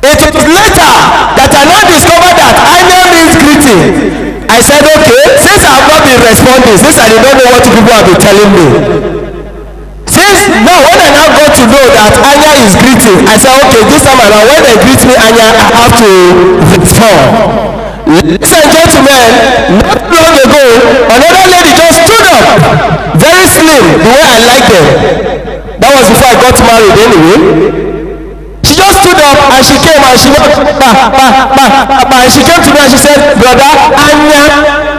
It was later that I now discovered that Anya means greeting. I said, okay, since I have not been responding, since I did not know what people have been telling me, since now when I now got to know that Anya is greeting, I said, okay, this time around when they greet me Anya, I have to respond. Ladies and gentlemen, not long ago, another lady just stood up, very slim, the way I like them. That was before I got married anyway. She just stood up and she came and she went, and she came to me and she said, brother Anya,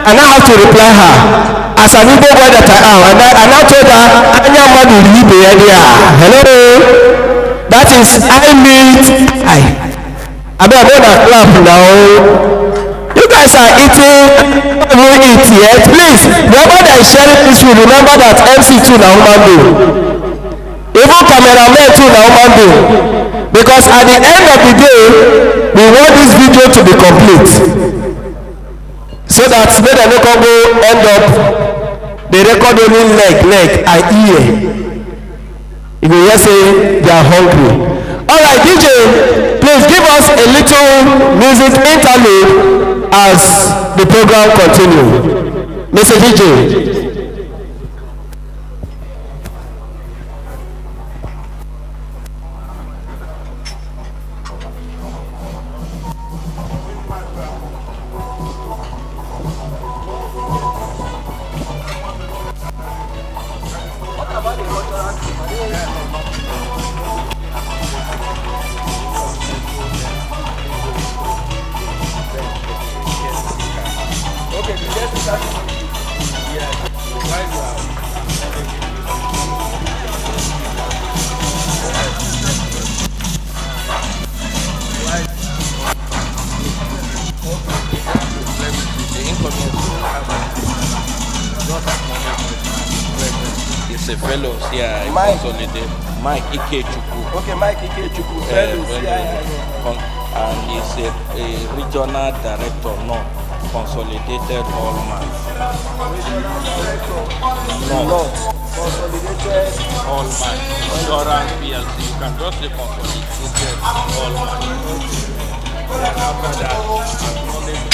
and I have to reply her as an Igbo boy that I am, and I told her, Anya Madu Libe Edia. Hello, that is I meet I. I'm gonna clap now. You guys are eating, don't eat yet. Please, whoever that is sharing this will remember that MC2 na human being. Even cameraman too na human being. Because at the end of the day, we want this video to be complete. So that when they can go end up, they record only leg, and ear. You will just say they are hungry. Alright, DJ, please give us a little music interlude as the program continues. Mr. DJ. It's a fellows, yeah, Mike. consolidated. Mike Ikechukwu. Okay, Mike Ikechukwu, fellows, And he's a regional director, no, consolidated hallmark. North. Consolidated Hallmark. Insurance PLC. You can just say consolidated hallmark. And after that,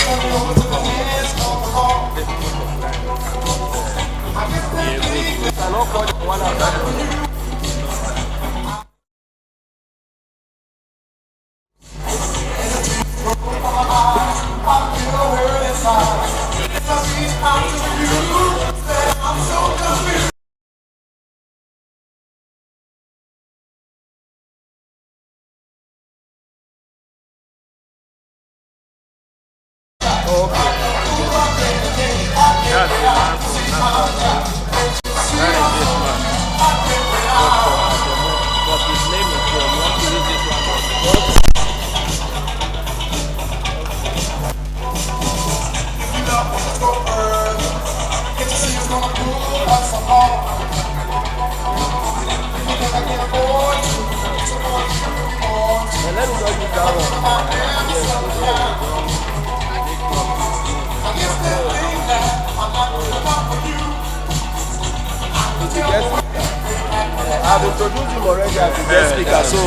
I've introduced him already as the guest speaker, so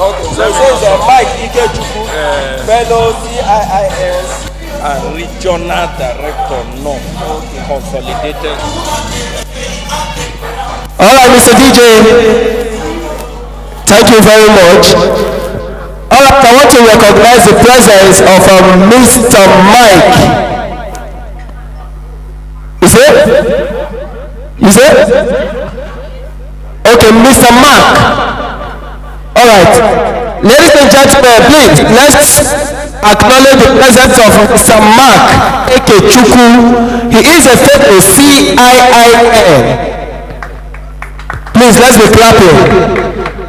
okay, so it says Mike Ikechukwu, fellow CIIN and regional director, no, consolidated. All right, Mr. DJ, thank you very much. All right, I want to recognize the presence of Mr. Mike. Is it? Is it? Okay, Mr. Mark. All right, ladies and gentlemen, please let's acknowledge the presence of Mr. Mark Ikechukwu. He is a fellow CIIN. Please, let's be clapping.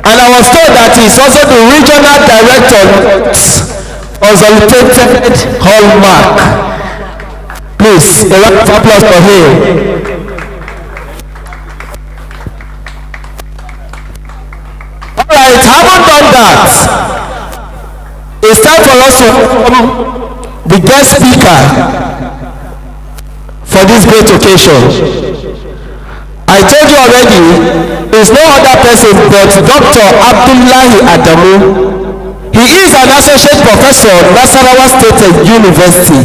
And I was told that he is also the regional director consolidated hallmark. Please, a round of applause for him. Alright, having done that, it's time for us to welcome the guest speaker for this great occasion. I told you already, is no other person but Dr. Abdullahi Adamu. He is an associate professor at Nasarawa State University.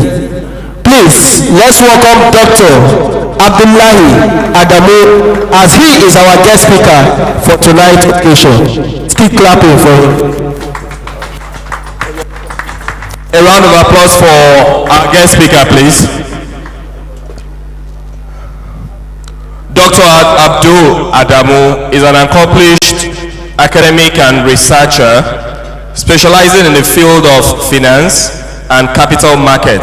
Please, let's welcome Dr. Abdullahi Adamu as he is our guest speaker for tonight's occasion. Keep clapping for him. A round of applause for our guest speaker, please. Dr. Abdul Adamu is an accomplished academic and researcher specializing in the field of finance and capital market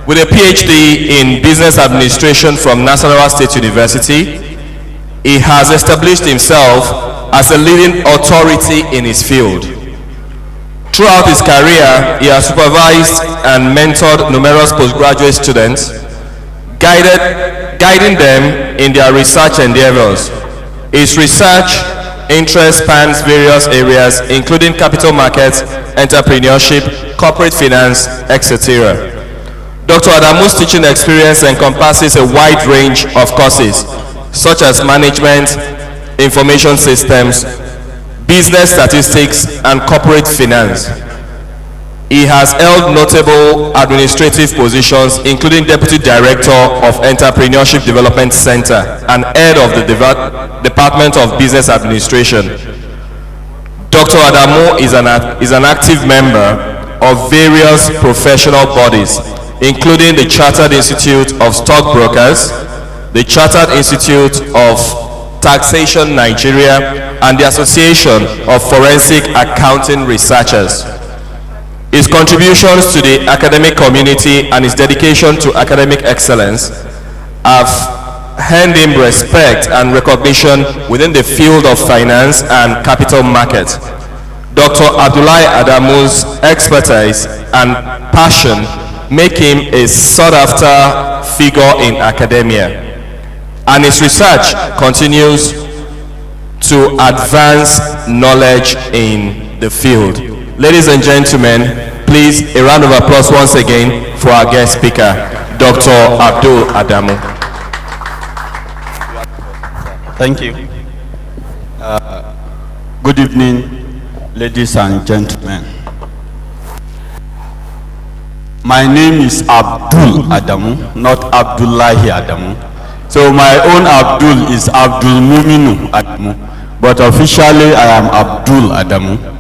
with a PhD in business administration from Nasarawa State University. He has established himself as a leading authority in his field. Throughout his career, he has supervised and mentored numerous postgraduate students, guiding them in their research endeavors. His research interest spans various areas including capital markets, entrepreneurship, corporate finance, etc. Dr. Adamu's teaching experience encompasses a wide range of courses such as management, information systems, business statistics, and corporate finance. He has held notable administrative positions, including Deputy Director of Entrepreneurship Development Center and Head of the Department of Business Administration. Dr. Adamu is an active member of various professional bodies, including the Chartered Institute of Stockbrokers, the Chartered Institute of Taxation Nigeria, and the Association of Forensic Accounting Researchers. His contributions to the academic community and his dedication to academic excellence have earned him respect and recognition within the field of finance and capital markets. Dr. Abdullahi Adamu's expertise and passion make him a sought-after figure in academia, and his research continues to advance knowledge in the field. Ladies and gentlemen, please a round of applause once again for our guest speaker, Dr. Abdul Adamu. Thank you. Good evening, ladies and gentlemen. My name is Abdul Adamu, not Abdullahi Adamu. So my own Abdul is Abdul Muminu Adamu, but officially I am Abdul Adamu.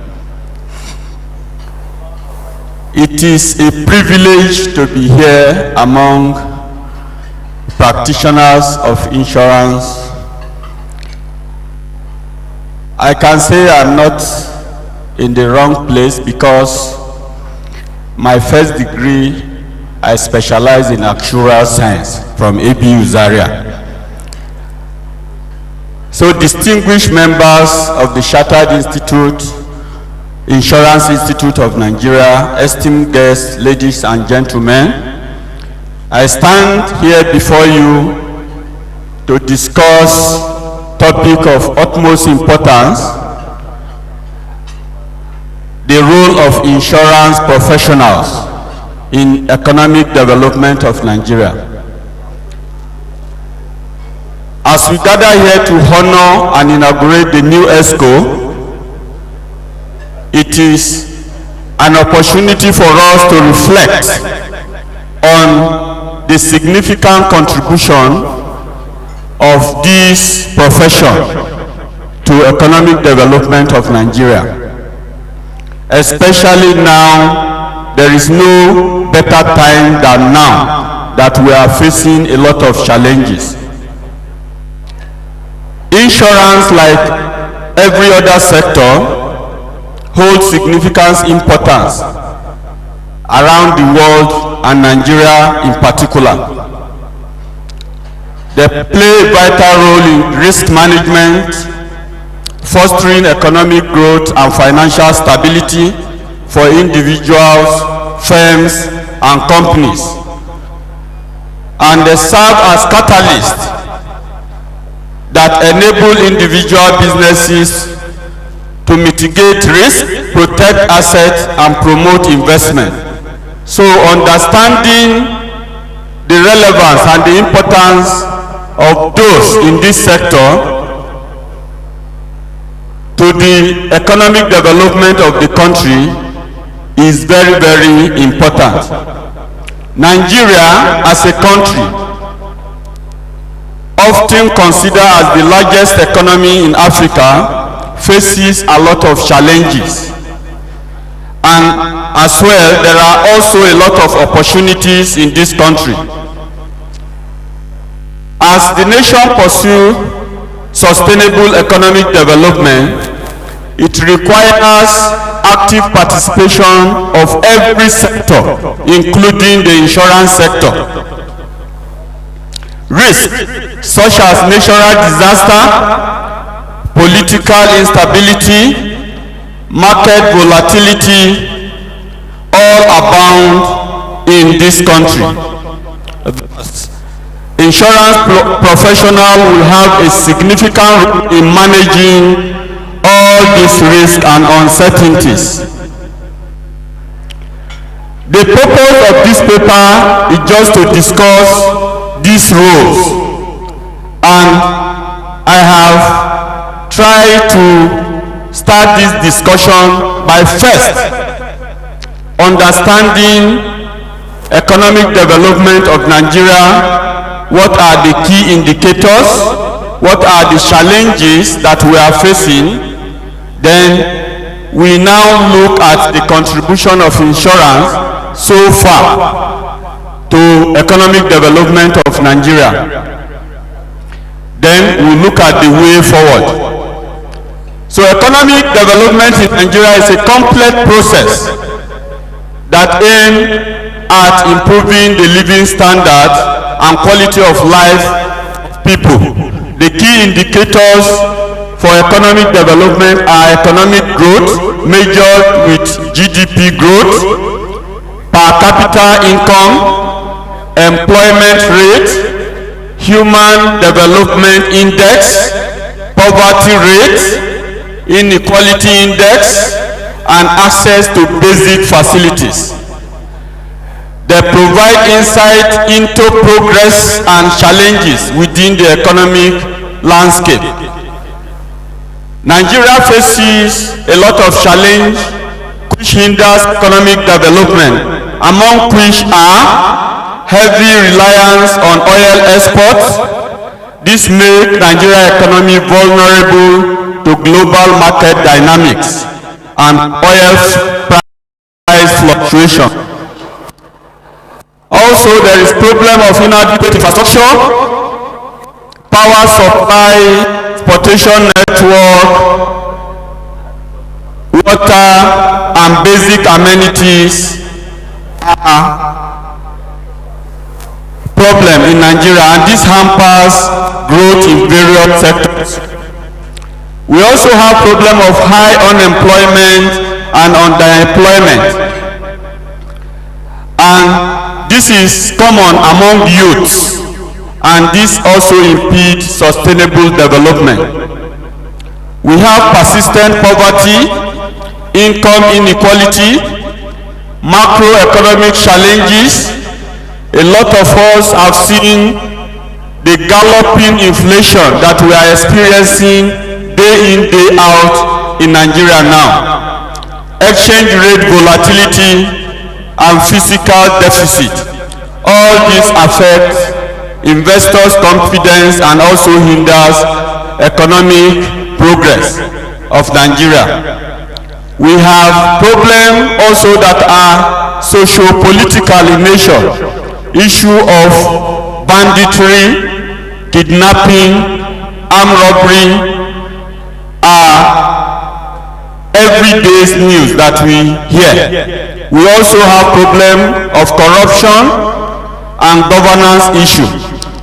It is a privilege to be here among practitioners of insurance. I can say I'm not in the wrong place because my first degree, I specialize in actuarial science from ABBAS Zaria. So distinguished members of the Chartered Institute, Insurance Institute of Nigeria, esteemed guests, ladies and gentlemen, I stand here before you to discuss topic of utmost importance, the role of insurance professionals in economic development of Nigeria. As we gather here to honor and inaugurate the new ESCO, it is an opportunity for us to reflect on the significant contribution of this profession to economic development of Nigeria. Especially now, there is no better time than now that we are facing a lot of challenges. Insurance, like every other sector, holds significant importance around the world and Nigeria in particular. They play a vital role in risk management, fostering economic growth and financial stability for individuals, firms, and companies. And they serve as catalysts that enable individual businesses to mitigate risk, protect assets, and promote investment. So understanding the relevance and the importance of those in this sector to the economic development of the country is very, very important. Nigeria as a country, often considered as the largest economy in Africa, faces a lot of challenges. And as well, there are also a lot of opportunities in this country. As the nation pursues sustainable economic development, it requires active participation of every sector, including the insurance sector. Risks such as natural disaster, political instability, market volatility, all abound in this country. Insurance professionals will have a significant role in managing all these risks and uncertainties. The purpose of this paper is just to discuss these roles, and I have tried to start this discussion by first understanding economic development of Nigeria, what are the key indicators, what are the challenges that we are facing. Then we now look at the contribution of insurance so far to economic development of Nigeria. Then we look at the way forward. So economic development in Nigeria is a complex process that aims at improving the living standard and quality of life of people. The key indicators for economic development are economic growth, measured with GDP growth, per capita income, employment rate, human development index, poverty rate, inequality index, and access to basic facilities. They provide insight into progress and challenges within the economic landscape. Nigeria faces a lot of challenges which hinders economic development, among which are heavy reliance on oil exports. This makes Nigeria economy vulnerable to global market dynamics and oil price fluctuation. Also, there is problem of inadequate infrastructure, power supply, transportation network, water, and basic amenities are problem in Nigeria, and this hampers growth in various sectors. We also have problem of high unemployment and underemployment, and this is common among youths, and this also impedes sustainable development. We have persistent poverty, income inequality, macroeconomic challenges. A lot of us have seen the galloping inflation that we are experiencing day in, day out in Nigeria now. Exchange rate volatility and fiscal deficit. All these affect investors' confidence and also hinders economic progress of Nigeria. We have problems also that are socio-political in nature. Issue of banditry, kidnapping, armed robbery are everyday news that we hear. We also have problem of corruption and governance issue.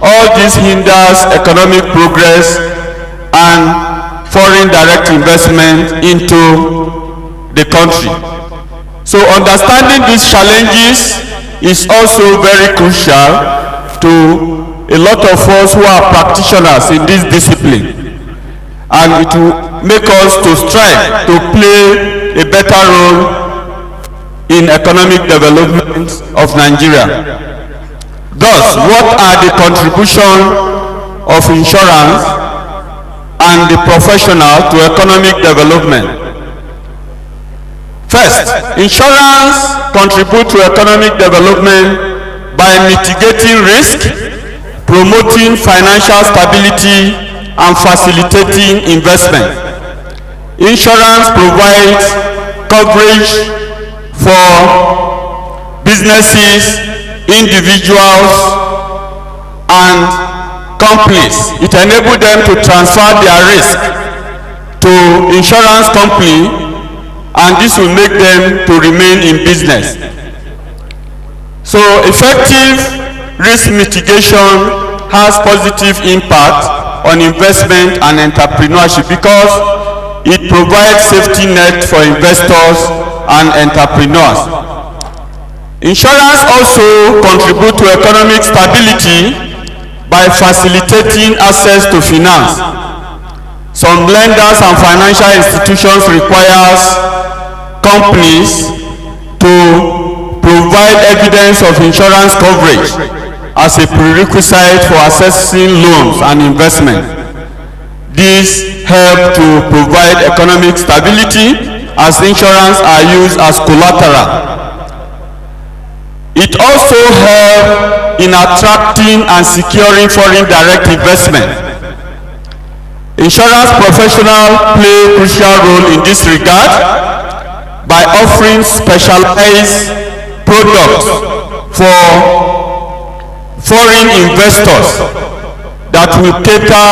All this hinders economic progress and foreign direct investment into the country. So understanding these challenges is also very crucial to a lot of us who are practitioners in this discipline, and it will make us to strive to play a better role in economic development of Nigeria. Thus, what are the contributions of insurance and the professional to economic development? First, insurance contributes to economic development by mitigating risk, promoting financial stability, and facilitating investment. Insurance provides coverage for businesses, individuals, and companies. It enables them to transfer their risk to insurance company, and this will make them to remain in business. So effective risk mitigation has positive impact on investment and entrepreneurship because it provides safety net for investors and entrepreneurs. Insurance also contributes to economic stability by facilitating access to finance. Some lenders and financial institutions require companies to provide evidence of insurance coverage as a prerequisite for accessing loans and investment. This helps to provide economic stability as insurance are used as collateral It also helps in attracting and securing foreign direct investment. Insurance professionals play a crucial role in this regard by offering specialized products for foreign investors that will cater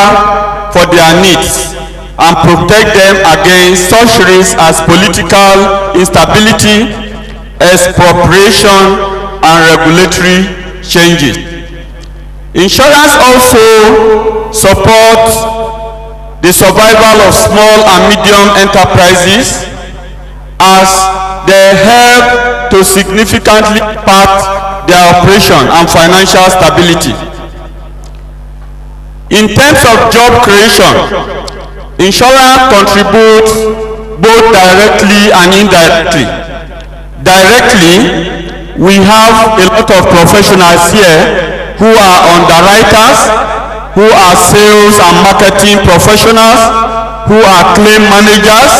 for their needs and protect them against such risks as political instability, expropriation, and regulatory changes. Insurance also supports the survival of small and medium enterprises as they help to significantly impact their operation and financial stability. In terms of job creation, insurance contributes both directly and indirectly. Directly, we have a lot of professionals here who are underwriters, who are sales and marketing professionals, who are claim managers,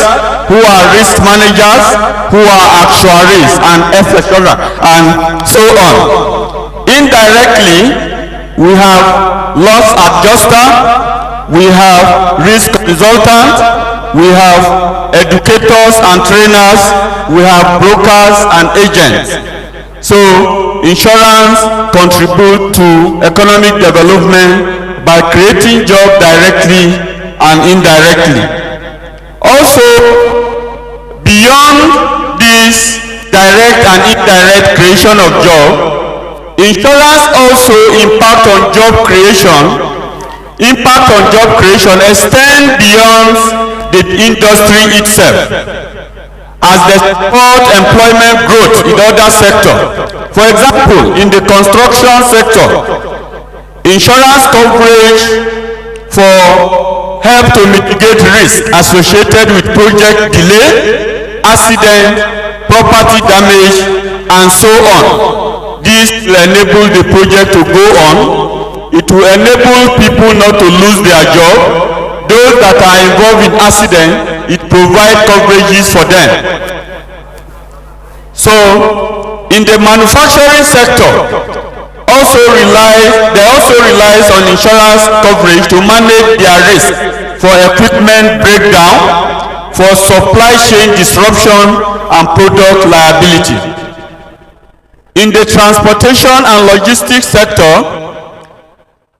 who are risk managers, who are actuaries and etc. and so on. Indirectly, we have loss adjuster, we have risk consultant, we have educators and trainers, we have brokers and agents. So insurance contributes to economic development by creating jobs directly and indirectly. Also, beyond this direct and indirect creation of jobs, insurance also impact on job creation. Impact on job creation extends beyond the industry itself, as they support employment growth in other sectors. For example, in the construction sector, insurance coverage for help to mitigate risk associated with project delay, accident, property damage, and so on. This will enable the project to go on. It will enable people not to lose their job. Those that are involved in accident, it provides coverages for them. So, in the manufacturing sector, they also rely on insurance coverage to manage their risk for equipment breakdown, for supply chain disruption, and product liability. In the transportation and logistics sector,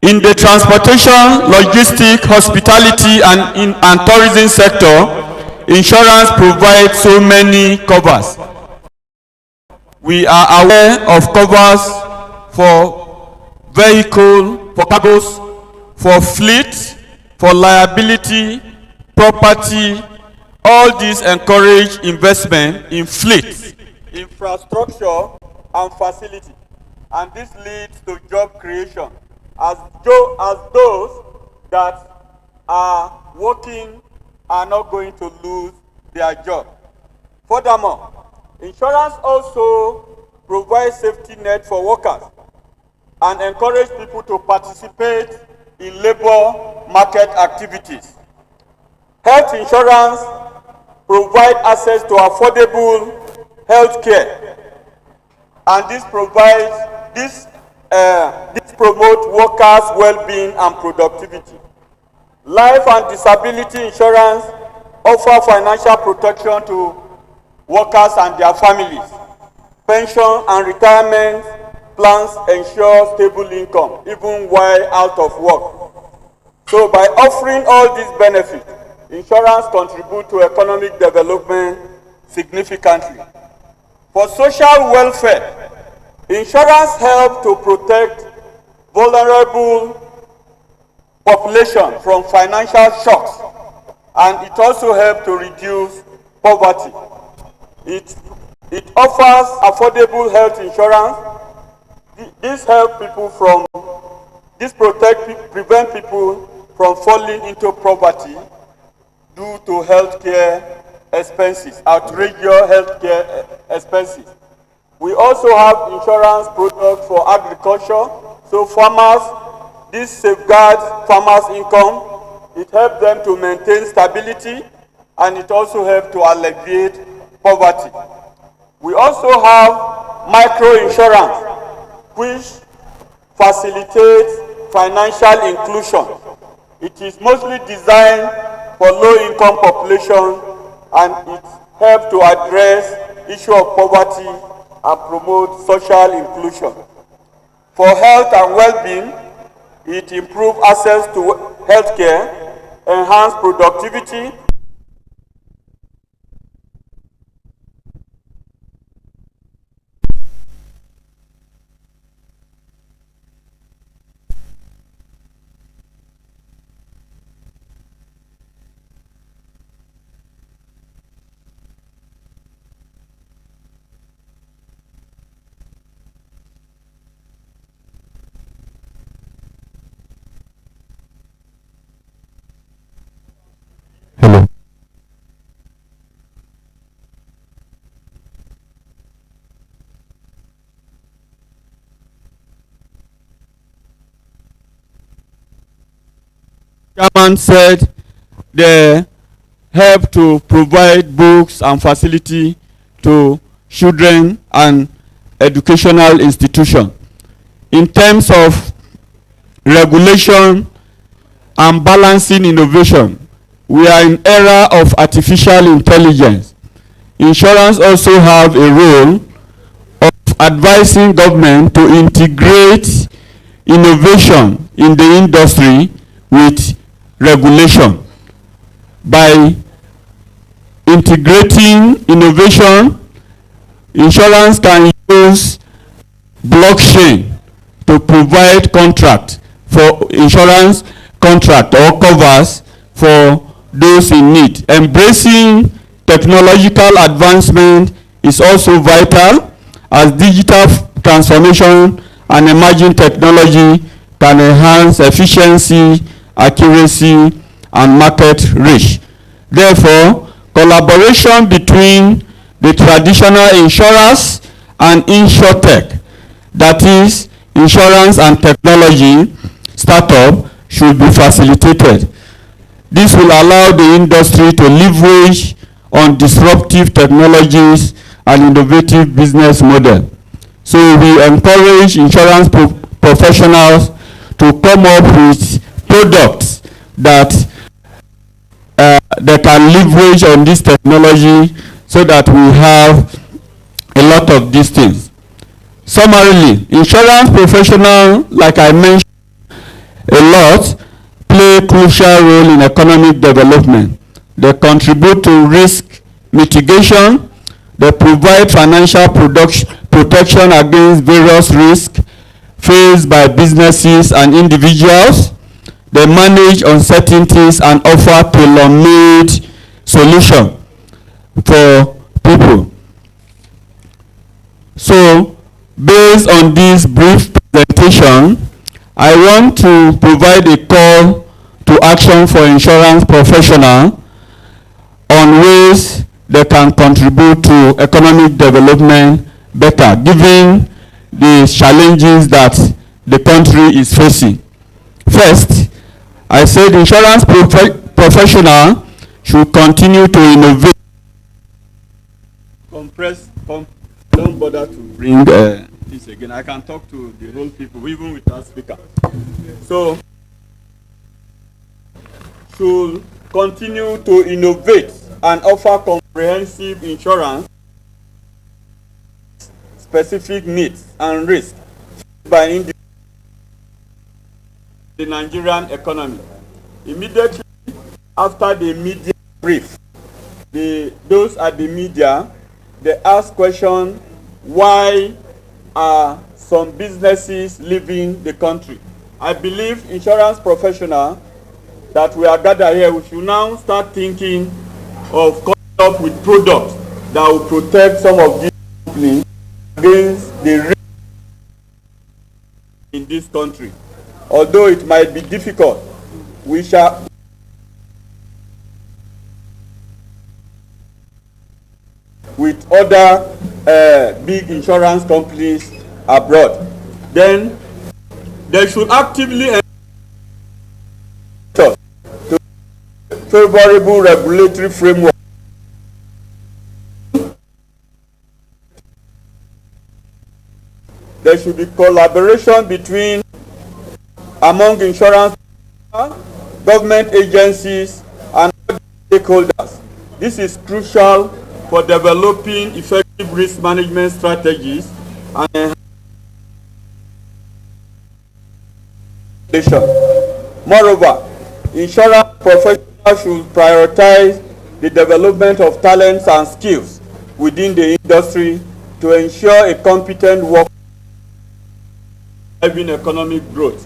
in the transportation, logistics, hospitality, and tourism sector, insurance provides so many covers. We are aware of covers for vehicle, for cargoes, for fleet, for liability, property. All these encourage investment in fleet, infrastructure, and facility. And this leads to job creation, as those that are working are not going to lose their job. Furthermore, insurance also provides safety net for workers and encourage people to participate in labor market activities. Health insurance provides access to affordable health care, and this promotes workers' well-being and productivity. Life and disability insurance offer financial protection to workers and their families. Pension and retirement plans ensure stable income even while out of work. So by offering all these benefits, insurance contributes to economic development significantly. For social welfare, insurance helps to protect vulnerable population from financial shocks, and it also helps to reduce poverty. It offers affordable health insurance. This prevent people from falling into poverty due to healthcare expenses, outrageous healthcare expenses. We also have insurance products for agriculture. So farmers, this safeguards farmers' income. It helps them to maintain stability, and it also helps to alleviate poverty. We also have microinsurance, which facilitates financial inclusion. It is mostly designed for low-income population, and it helps to address issue of poverty and promote social inclusion. For health and well-being, it improves access to healthcare, enhance productivity, Chairman said they help to provide books and facility to children and educational institutions. In terms of regulation and balancing innovation, we are in era of artificial intelligence. Insurance also have a role of advising government to integrate innovation in the industry with regulation. By integrating innovation, insurance can use blockchain to provide contract for insurance contract or covers for those in need. Embracing technological advancement is also vital, as digital transformation and emerging technology can enhance efficiency, accuracy, and market reach. Therefore, collaboration between the traditional insurers and insurtech, that is, insurance and technology startup, should be facilitated. This will allow the industry to leverage on disruptive technologies and innovative business models. So we encourage insurance professionals to come up with products that they can leverage on this technology, so that we have a lot of these things. Summarily, insurance professionals, like I mentioned a lot, play a crucial role in economic development. They contribute to risk mitigation. They provide financial protection against various risks faced by businesses and individuals. They manage uncertainties and offer tailor-made solutions for people. So, based on this brief presentation, I want to provide a call to action for insurance professionals on ways they can contribute to economic development better, given the challenges that the country is facing. First, I said insurance professionals should continue to innovate. Don't bother to bring this again. I can talk to the whole people, even without speaker. So, should continue to innovate and offer comprehensive insurance specific needs and risks by the Nigerian economy. Immediately after the media brief, those at the media, they ask question, why are some businesses leaving the country? I believe insurance professionals that we are gathered here, we should now start thinking of coming up with products that will protect some of these companies against the risk in this country. Although it might be difficult, we shall with other big insurance companies abroad. Then they should actively to favorable regulatory framework . there should be collaboration among insurance government agencies and stakeholders. This is crucial for developing effective risk management strategies and moreover, insurance professionals should prioritize the development of talents and skills within the industry to ensure a competent work driving economic growth.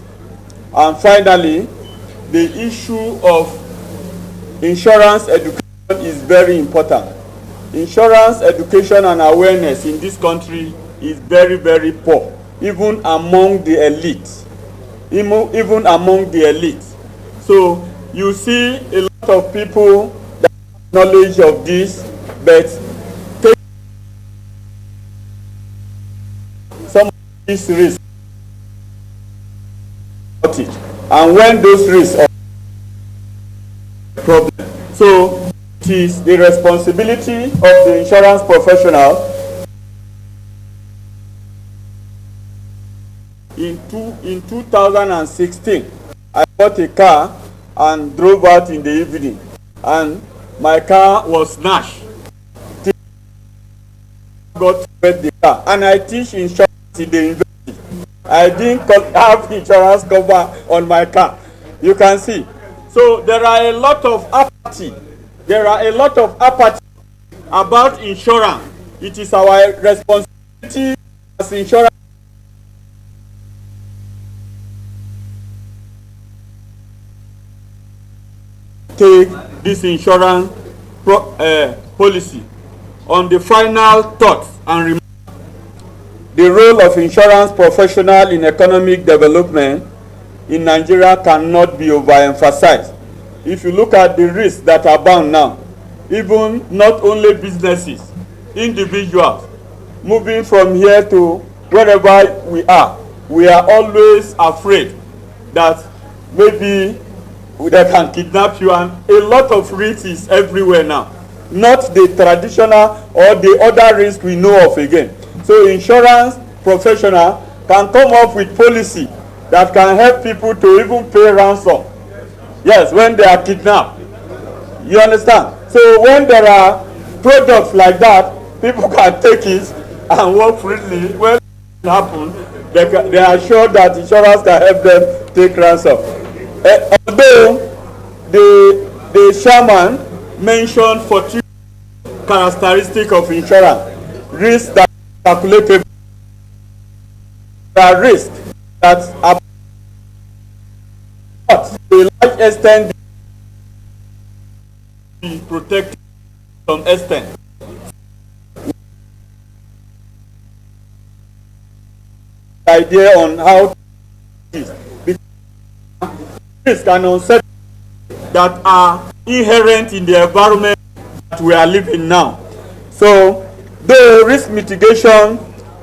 And finally, the issue of insurance education is very important. Insurance education and awareness in this country is very, very poor, even among the elites. Even among the elites. So you see a lot of people that have knowledge of this, but take some of these risks. And when those risks are a problem, so it is the responsibility of the insurance professional in 2016, I bought a car and drove out in the evening, and my car was snatched. Got to get the car, and I teach insurance in the university. I didn't have insurance cover on my car. You can see. So there are a lot of apathy. There are a lot of apathy about insurance. It is our responsibility as insurance take this insurance policy. On the final thoughts and remarks, the role of insurance professional in economic development in Nigeria cannot be overemphasized. If you look at the risks that abound now, even not only businesses, individuals, moving from here to wherever we are always afraid that maybe they can kidnap you, and a lot of risks is everywhere now. Not the traditional or the other risk we know of again. So insurance professional can come up with policy that can help people to even pay ransom. Yes, when they are kidnapped. You understand? So when there are products like that, people can take it and work freely. When it happens, they are sure that insurance can help them take ransom. Although the chairman mentioned 14 characteristics of insurance, risks that are calculatable, there are risks that are not to a large extent be protected to some extent. Idea on how to do this. Risks and uncertainties that are inherent in the environment that we are living now. So, the risk mitigation,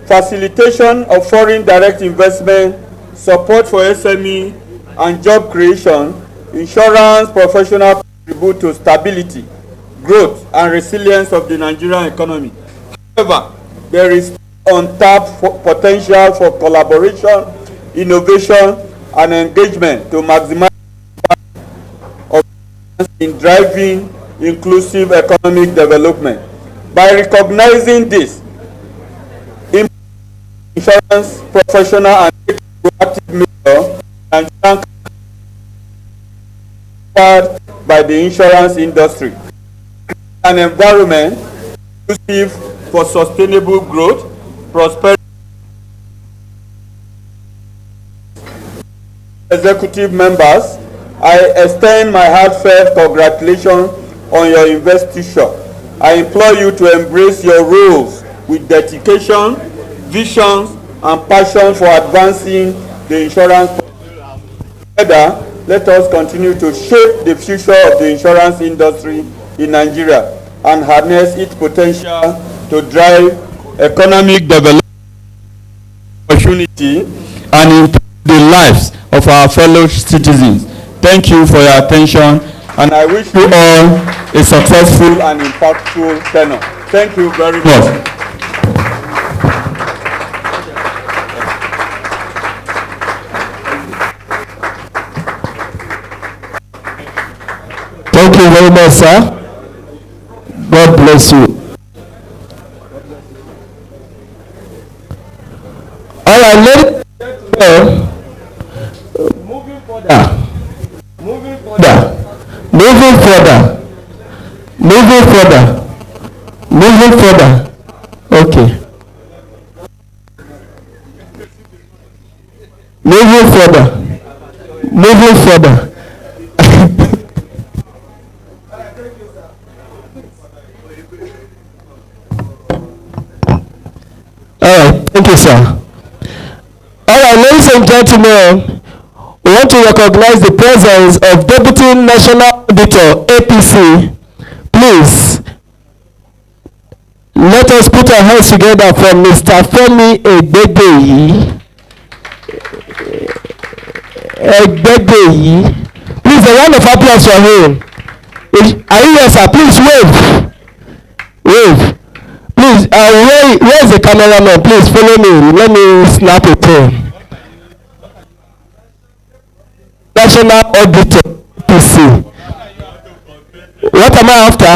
facilitation of foreign direct investment, support for SME and job creation, insurance professionals contribute to stability, growth, and resilience of the Nigerian economy. However, there is untapped potential for collaboration, innovation, and engagement to maximize of in driving inclusive economic development. By recognizing this, insurance professional and proactive measure and by the insurance industry, an environment inclusive for sustainable growth, prosperity. Executive members, I extend my heartfelt congratulations on your investiture. I implore you to embrace your roles with dedication, visions, and passion for advancing the insurance. Together, let us continue to shape the future of the insurance industry in Nigeria and harness its potential to drive economic development, opportunity, and improve the lives of our fellow citizens. Thank you for your attention, and I wish you all a successful and impactful tenure. Thank you very much. you very much, sir. God bless you. All right, ladies and gentlemen, moving further, moving further. Okay. Moving further. All right, thank you, sir. All right, ladies and gentlemen, we want to recognize the presence of Deputy National Auditor, APC. Please, let us put our hands together for Mr. Femi Egbedeyi. Please, a round of applause for him. Are you here, sir? Please wave. Please, where is the cameraman? Please follow me. Let me snap a picture. National Auditor, PC. What am I after?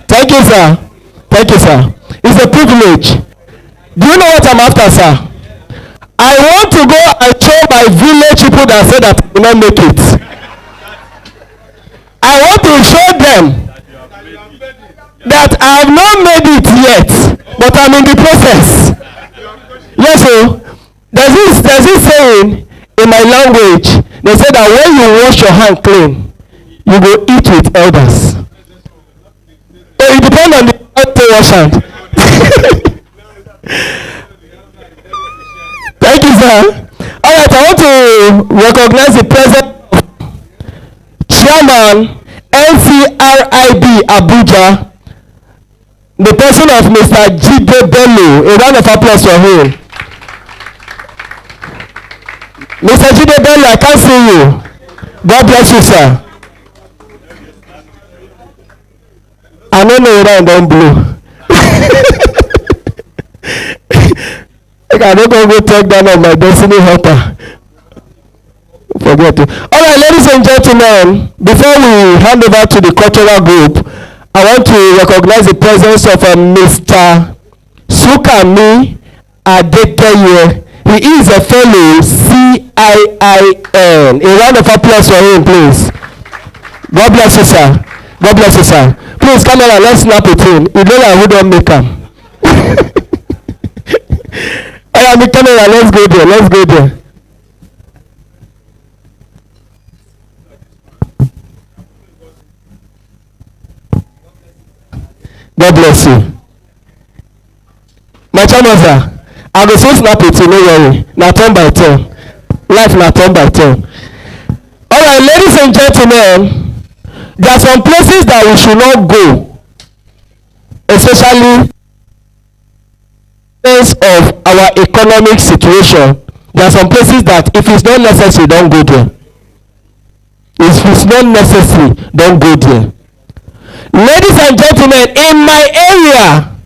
Thank you, sir. It's a privilege. Do you know what I'm after, sir? I want to go and show my village people that say that I will not make it. I want to show them that I have not made it yet, but I'm in the process. Yes, so there's this saying in my language. They say that when you wash your hand clean, you go eat with elders. So it depends on the wash hand. Thank you, sir. All right, I want to recognize the presence of Chairman NCRIB Abuja, the person of Mr. Jide Bello. A round of applause for him. Mr. Jide Bello, I can't see you. God bless you, sir. I don't know whether I don't blow. I don't go take down on my destiny helper. Forget it. All right, ladies and gentlemen, before we hand over to the cultural group, I want to recognize the presence of Mr. Sukami Adekeye. He is a fellow CIIN. A round of applause for him, please. God bless you, sir. Please, camera, let's snap it in. You know that we don't make them. I am the camera, let's go there. God bless you. My channel, sir. I go so snap it, no worry. Now turn by turn. Life now turn by turn. All right, ladies and gentlemen, there are some places that we should not go, especially because of our economic situation. There are some places that if it's not necessary, don't go there. If it's not necessary, don't go there. Ladies and gentlemen, in my area,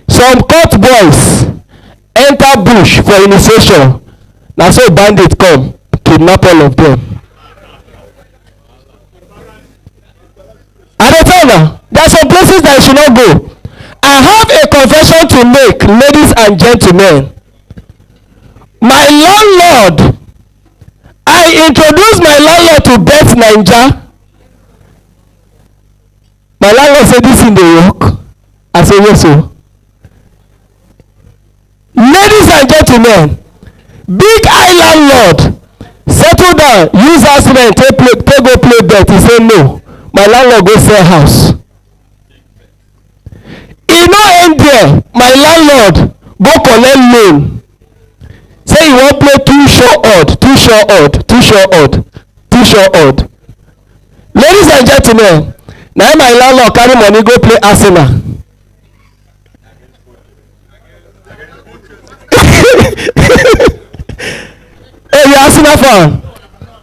some court boys enter bush for initiation. Now so bandits come, kidnap all of them. There are some places that you should not go. I have a confession to make, ladies and gentlemen. My landlord, I introduced my landlord to Bet Naija. My landlord said, this in the work. I said, yes, sir. Ladies and gentlemen, big eye landlord, settle down, use house rent, take go play bet. He said, no. My landlord go sell house. He no end there. My landlord go collect loan. Say he wan play too sure odd. Ladies and gentlemen, now my landlord carry money go play Arsenal. Hey, you Arsenal fan?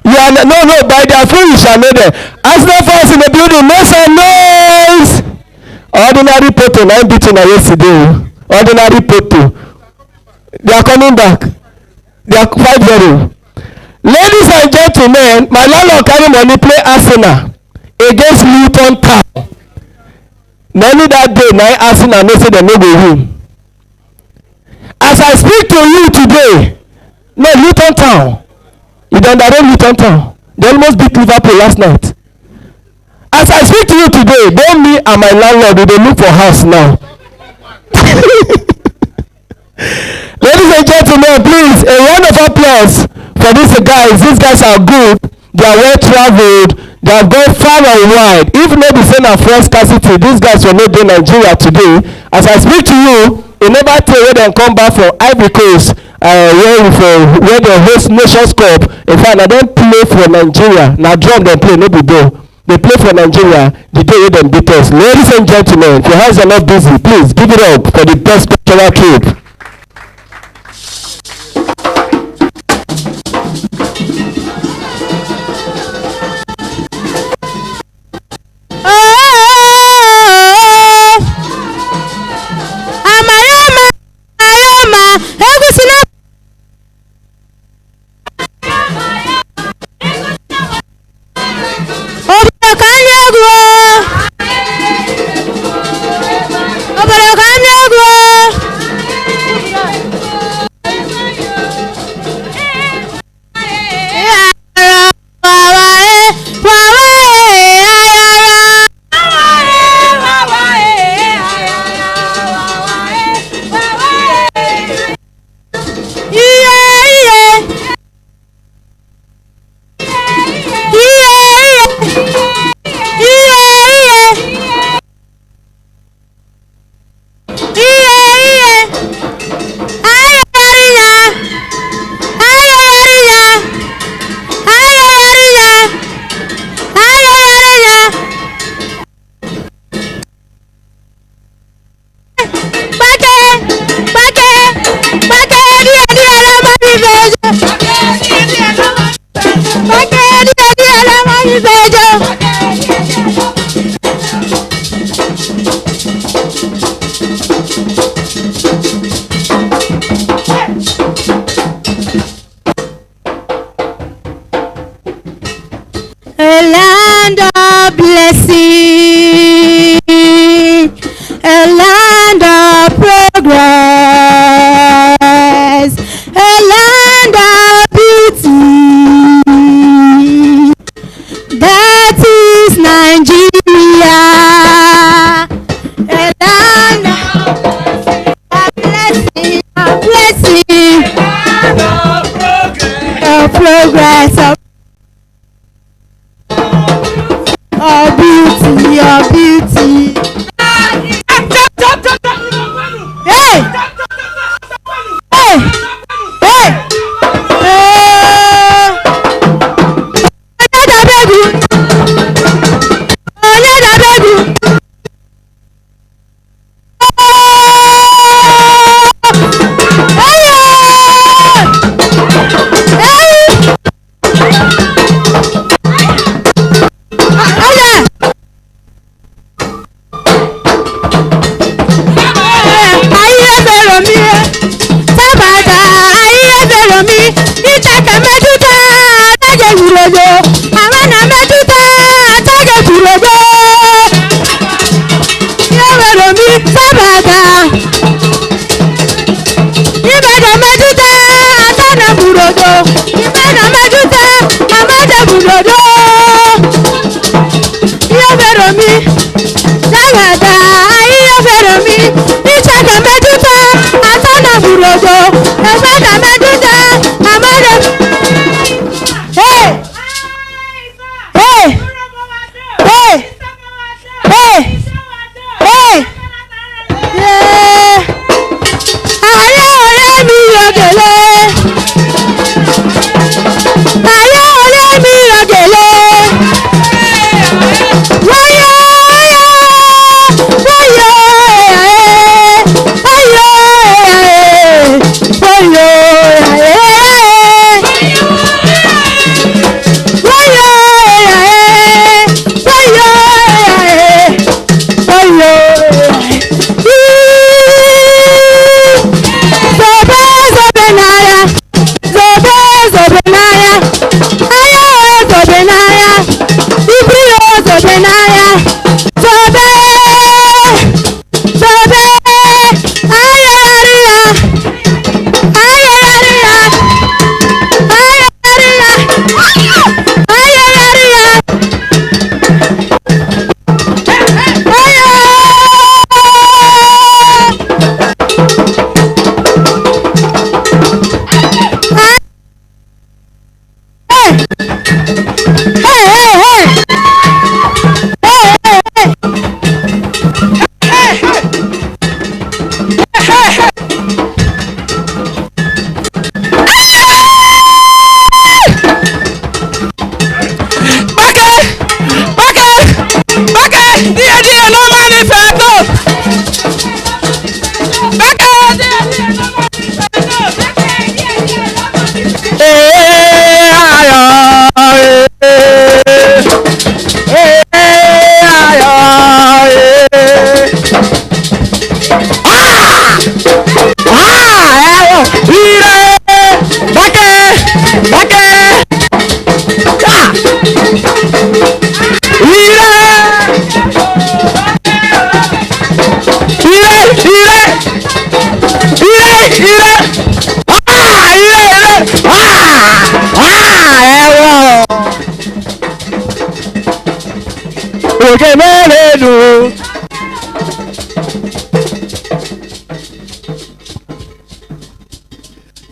You are no, by their fruit you shall know them. Arsenal fans in the building, make some noise. Ordinary poto, 9 beating yesterday. Ordinary poto. They are coming back. They are 5-0. Ladies and gentlemen, my landlord carry money play Arsenal against Luton Town. Na only that day na Arsenal know say dem no go win. As I speak to you today, no, Luton Town, you don underrate Luton Town. They almost beat Liverpool last night. As I speak to you today, both me and my landlord we dey look for house now. Ladies and gentlemen, please, a round of applause for these guys. These guys are good. They are well traveled. They have gone far and wide. If not be saying a first scarcity, these guys will not do Nigeria today. As I speak to you, it never tell when they come back from Ivory Coast, where they host Nations Cup. In fact, I don't play for Nigeria. Now drum them play, no be ball. They play for Nigeria the day they beat us. Ladies and gentlemen, if your hands are not busy, please give it up for the best cultural trip.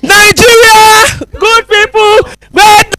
Nigeria, good people, but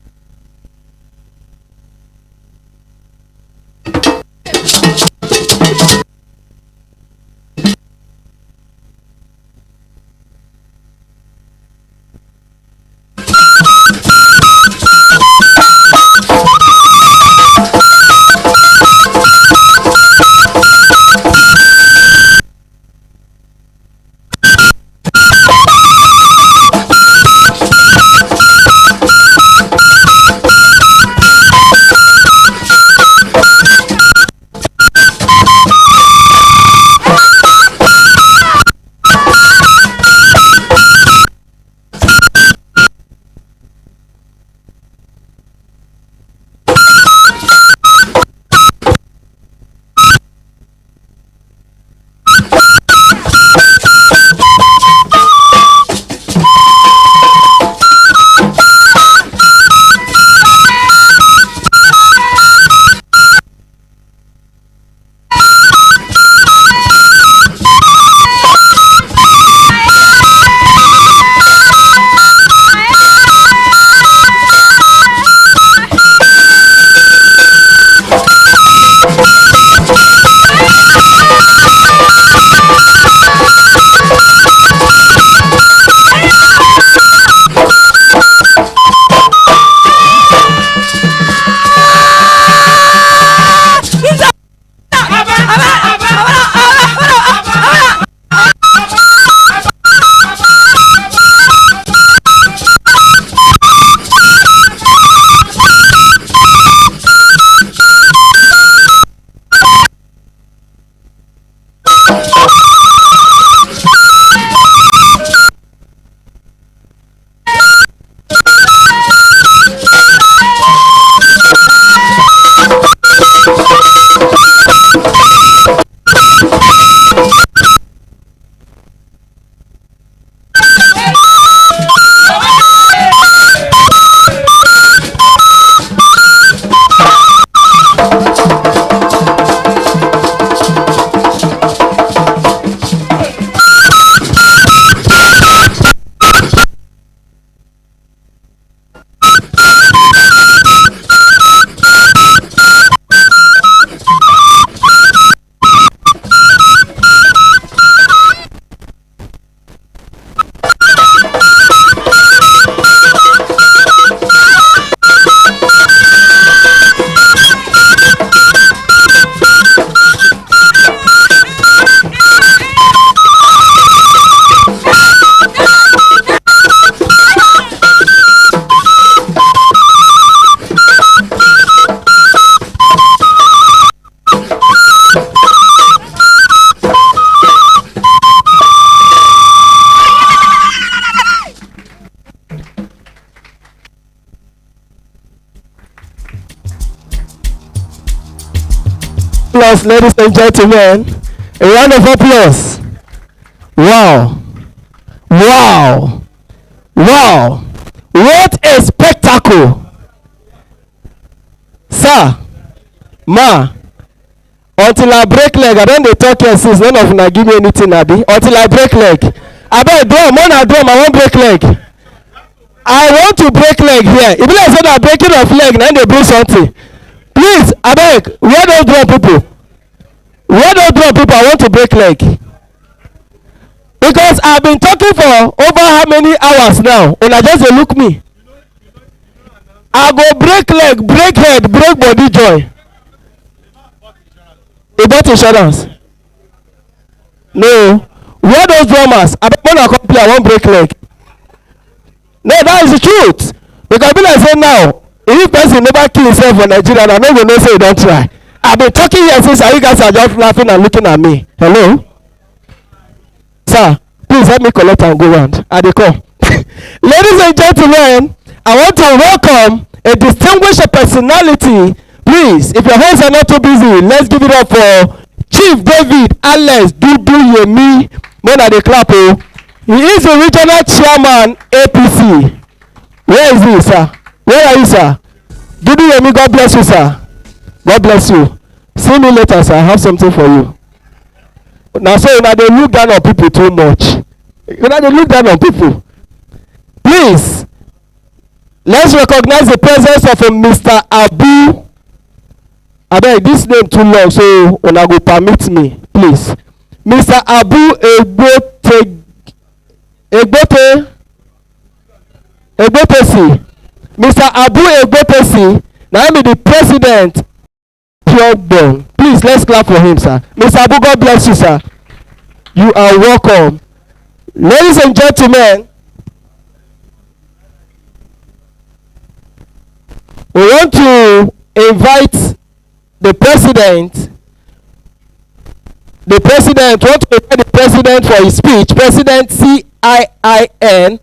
applause, ladies and gentlemen. A round of applause. Wow. Wow. Wow. What a spectacle. Sir, ma, until I break leg, I don't dey talk here since none of una give me anything, abi. Until I break leg. Abeg drum, when I drum, I wan break leg. I want to break leg here. E be like say na breaking of leg na dey bring something. Please, abeg, where those drum people? Where those drum people? I want to break leg. Because I've been talking for over how many hours now? Una just dey look me. I go break leg, break head, break body join. E bought insurance. No. Where those drummers? Abeg when I come play, I wan break leg. No, that is the truth. Because be like say now, if person never kill himself for Nigeria, I no go know say he don try. I been talking here since you guys are just laughing and looking at me. Hello? Sir, please help me collect and go round. I dey come. Ladies and gentlemen, I want to welcome a distinguished personality. Please, if your hands are not too busy, let's give it up for Chief David Alex Dudu Yemi. When I dey clap, oh. He is the regional chairman APC. Where is he, sir? Where are you, sir? Dudu Yemi, God bless you, sir. God bless you. See me later, sir. I have something for you. Now, so una dey look down on people too much. Una dey look down on people. Please, let's recognize the presence of a Mr. Abu. Abeg, this name too long, so una go permit me, please. Mr. Abu Egbotesi. Mr. Abu Egbotesi, now be the president. Please, let's clap for him, sir. Mr. Abu, God bless you, sir. You are welcome. Ladies and gentlemen, we want to invite the president. The president, want to invite the president for his speech. President CIIN,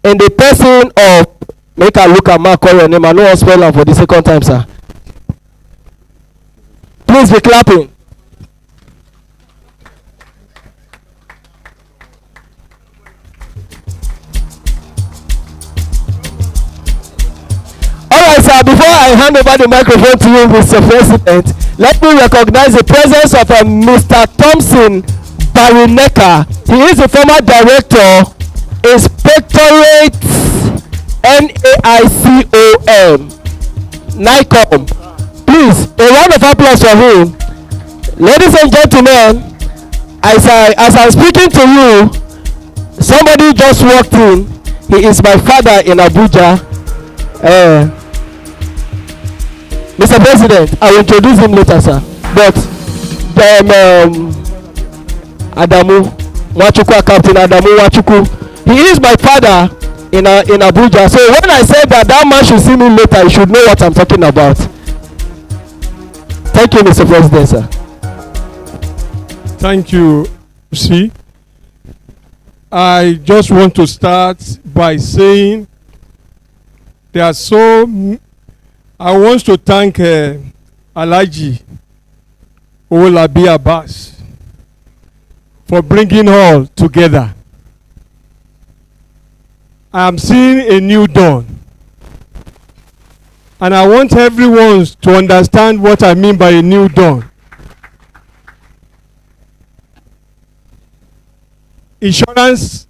in the person of, make I look at Mark, call your name. I know I'll spell am for the second time, sir. Please be clapping. Alright, sir, before I hand over the microphone to you, Mr. President, let me recognize the presence of Mr. Thompson Barineka. He is the former director, Inspectorate NICOM. Please, a round of applause for him. Ladies and gentlemen, as I'm speaking to you, somebody just walked in. He is my father in Abuja. Mr. President, I will introduce him later, sir. But Adamu Nwachukwu, Captain Adamu Nwachukwu, he is my father in Abuja. So when I said that man should see me later, you should know what I'm talking about. Thank you, Mr. President, sir. Thank you. See, I just want to start by saying there are so. I want to thank Alhaji OWOLABI ABBAS for bringing all together. I am seeing a new dawn. And I want everyone to understand what I mean by a new dawn. Insurance,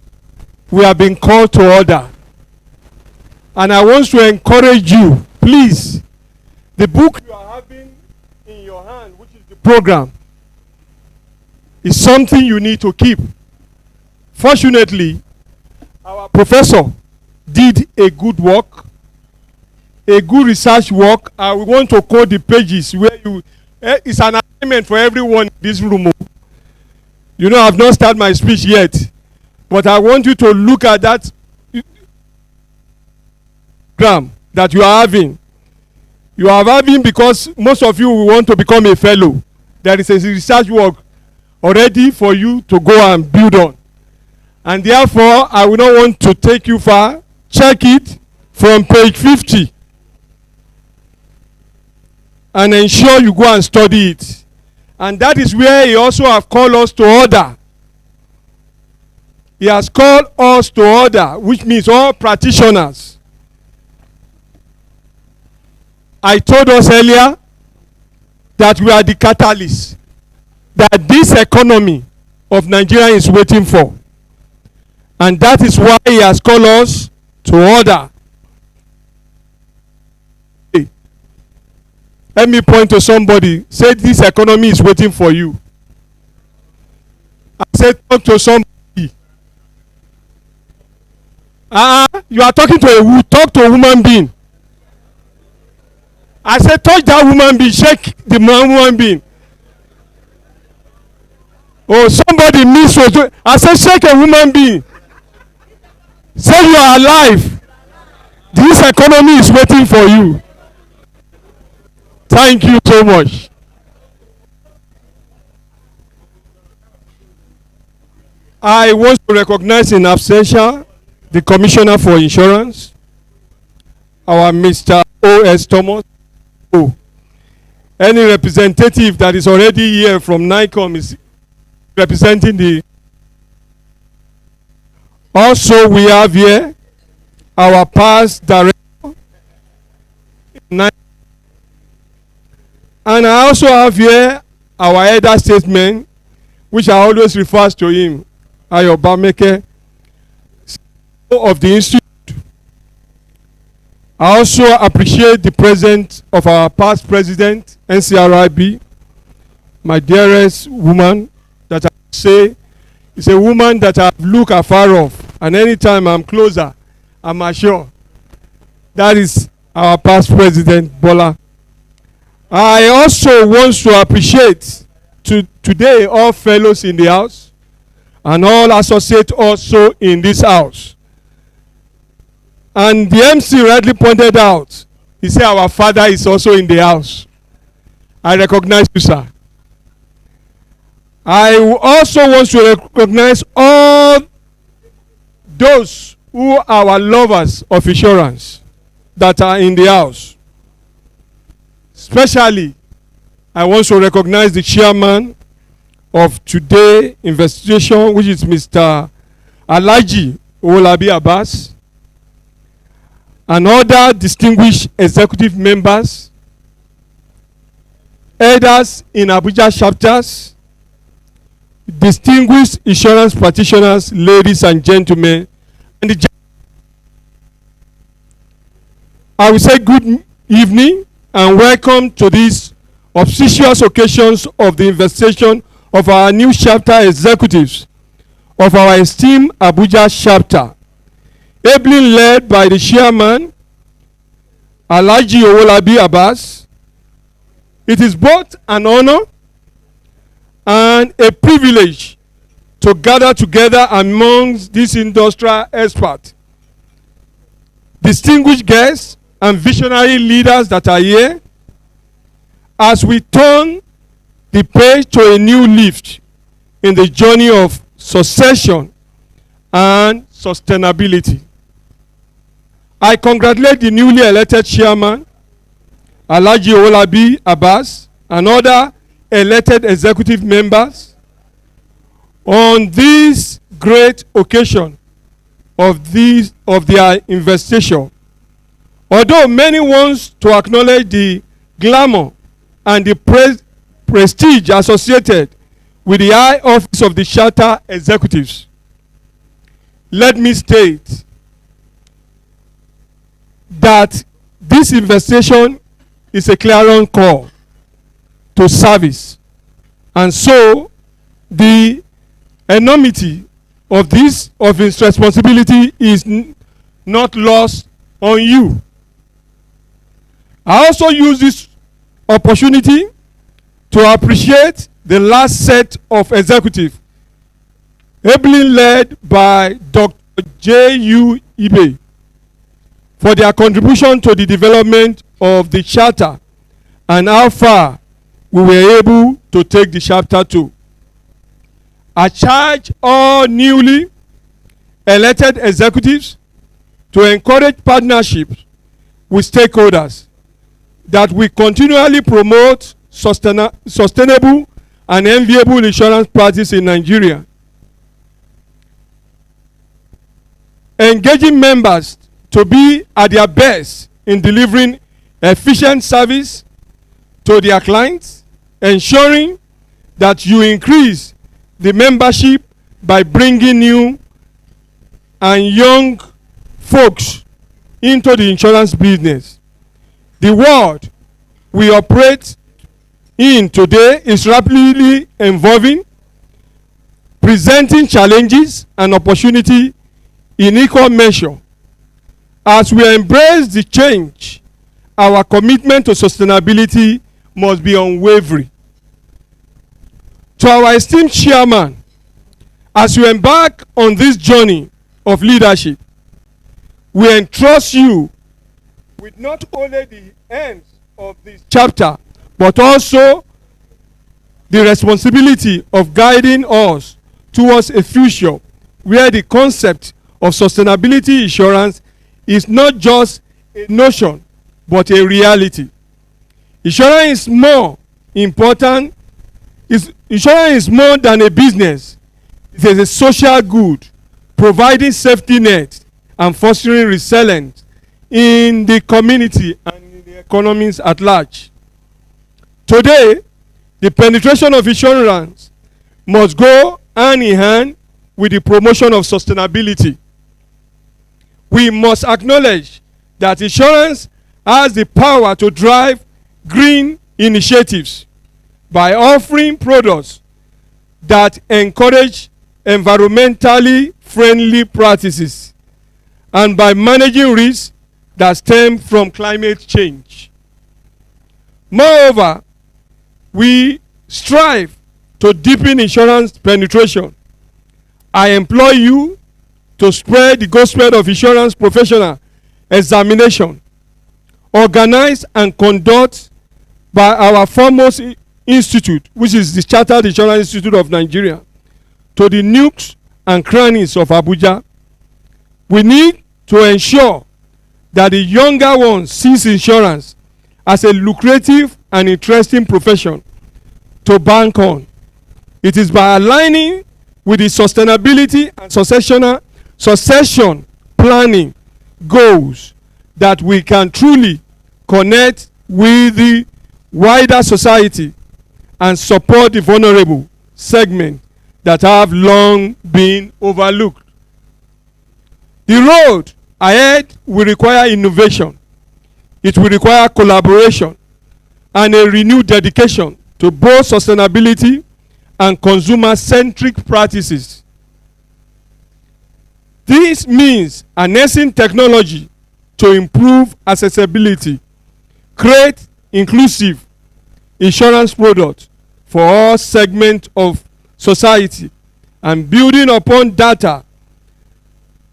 we have been called to order. And I want to encourage you, please, the book you are having in your hand, which is the program, is something you need to keep. Fortunately, our professor did a good work, a good research work. I want to quote the pages where you, it's an assignment for everyone in this room. You know, I've not started my speech yet, but I want you to look at that program that you are having. You are having because most of you will want to become a fellow. There is a research work already for you to go and build on. And therefore, I will not want to take you far. Check it from page 50. And ensure you go and study it. And that is where he also have called us to order. He has called us to order, which means all practitioners. I told us earlier that we are the catalyst that this economy of Nigeria is waiting for. And that is why he has called us to order. Let me point to somebody. Say this economy is waiting for you. I said talk to somebody. You are talking to talk to a human being. I said touch that human being, shake the human being. Oh, somebody missed. I said shake a human being. Say you are alive. This economy is waiting for you. Thank you so much. I want to recognize in absentia the Commissioner for Insurance, our Mr. O.S. Thomas. Any representative that is already here from NICOM is representing the. Also, we have here our past director. And I also have here our elder statesman, which I always refer to him, Ayo Bameke, CEO of the Institute. I also appreciate the presence of our past president, NCRIB, my dearest woman, that I say is a woman that I look afar off, and anytime I'm closer, I'm assured. That is our past president, Bola. I also want to appreciate today all fellows in the house and all associates also in this house. And the MC rightly pointed out, he said our father is also in the house. I recognize you, sir. I also want to recognize all those who are our lovers of insurance that are in the house. Especially, I want to recognize the chairman of today Investiture, which is Mr. Alhaji OWOLABI ABBAS, and other distinguished executive members, elders in Abuja chapters, distinguished insurance practitioners, ladies and gentlemen, and the I will say good evening and welcome to these auspicious occasions of the investiture of our new chapter executives of our esteemed Abuja chapter, ably led by the chairman, Alhaji OWOLABI ABBAS. It is both an honor and a privilege to gather together amongst these industrial experts, distinguished guests, and visionary leaders that are here as we turn the page to a new lift in the journey of succession and sustainability. I congratulate the newly elected chairman, Alhaji OWOLABI ABBAS, and other elected executive members on this great occasion of their investiture. Although many want to acknowledge the glamour and the prestige associated with the high office of the charter executives, let me state that this investigation is a clarion call to service, and so the enormity of its responsibility is not lost on you. I also use this opportunity to appreciate the last set of executives, ably led by Dr. J.U. Ibe, for their contribution to the development of the charter and how far we were able to take the chapter to. I charge all newly elected executives to encourage partnerships with stakeholders that we continually promote sustainable an enviable insurance practice in Nigeria. Engaging members to be at their best in delivering efficient service to their clients, ensuring that you increase the membership by bringing new and young folks into the insurance business. The world we operate in today is rapidly evolving, presenting challenges and opportunity in equal measure. As we embrace the change, our commitment to sustainability must be unwavering. To our esteemed chairman, as you embark on this journey of leadership, we entrust you with not only the ends of this chapter, but also the responsibility of guiding us towards a future where the concept of sustainability insurance is not just a notion, but a reality. Insurance is more important. Insurance is more than a business. It is a social good, providing safety net and fostering resilience in the community and in the economies at large. Today, the penetration of insurance must go hand in hand with the promotion of sustainability. We must acknowledge that insurance has the power to drive green initiatives by offering products that encourage environmentally friendly practices and by managing risks that stem from climate change. Moreover, we strive to deepen insurance penetration. I implore you to spread the gospel of insurance professional examination, organized and conducted by our foremost institute, which is the Chartered Insurance Institute of Nigeria, to the nooks and crannies of Abuja. We need to ensure that the younger ones sees insurance as a lucrative and interesting profession to bank on. It is by aligning with the sustainability and succession planning goals that we can truly connect with the wider society and support the vulnerable segment that have long been overlooked. The road ahead will require innovation. It will require collaboration and a renewed dedication to both sustainability and consumer-centric practices. This means harnessing technology to improve accessibility, create inclusive insurance products for all segments of society, and building upon data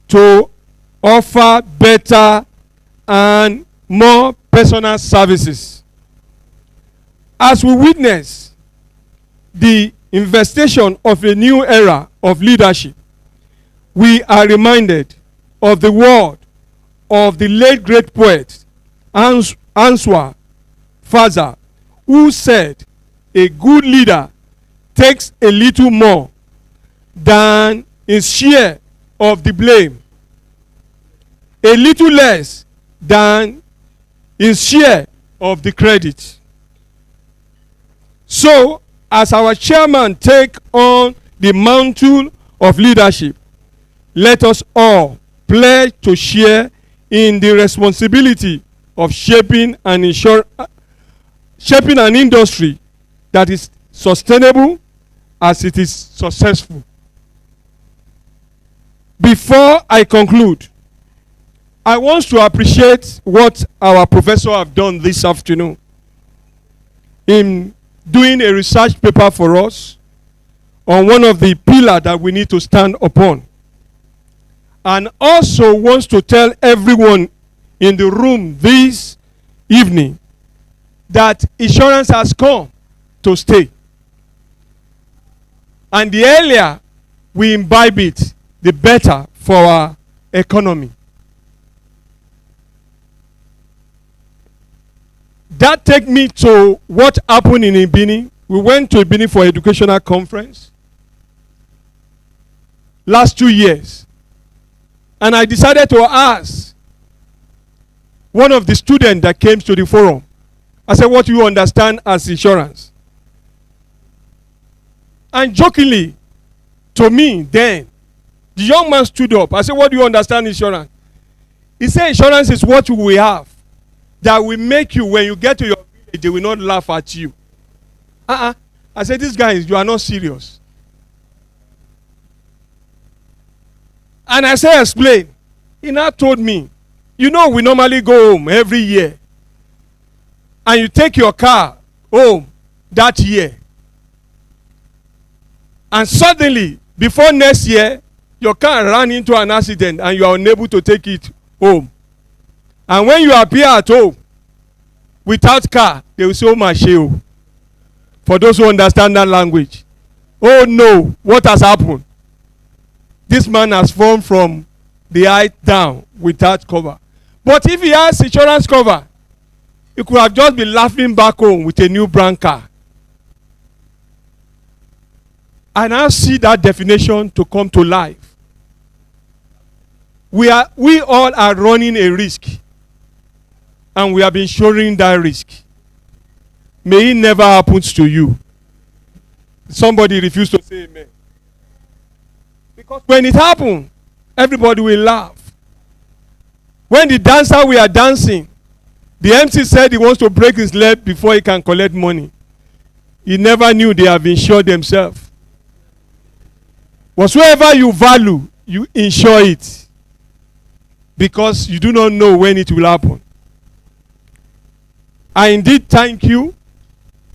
to offer better and more personal services. As we witness the investigation of a new era of leadership, we are reminded of the word of the late great poet Answer Faza, who said, "A good leader takes a little more than his share of the blame, a little less than his share of the credit." So, as our chairman take on the mantle of leadership, let us all pledge to share in the responsibility of shaping an industry that is sustainable as it is successful. Before I conclude, I want to appreciate what our professor have done this afternoon in doing a research paper for us on one of the pillars that we need to stand upon, and also wants to tell everyone in the room this evening that insurance has come to stay. And the earlier we imbibe it, the better for our economy. That takes me to what happened in Ibini We went to Benin for educational conference last 2 years. And I decided to ask one of the students that came to the forum. I said, what do you understand as insurance? And jokingly, to me then, the young man stood up. I said, what do you understand insurance? He said, insurance is what we have that will make you, when you get to your village, they will not laugh at you. I said, these guys, you are not serious. And I said, explain. He now told me, you know, we normally go home every year. And you take your car home that year. And suddenly, before next year, your car ran into an accident and you are unable to take it home. And when you appear at home without car, they will say, oh my sheo. For those who understand that language. Oh no, what has happened? This man has fallen from the height down without cover. But if he has insurance cover, he could have just been laughing back home with a new brand car. I now see that definition to come to life. We all are running a risk. And we have been showing that risk. May it never happen to you. Somebody refused to say amen. Because when it happened, everybody will laugh. When the dancer we are dancing, the MC said he wants to break his leg before he can collect money. He never knew they have insured themselves. Whatsoever you value, you insure it. Because you do not know when it will happen. I indeed thank you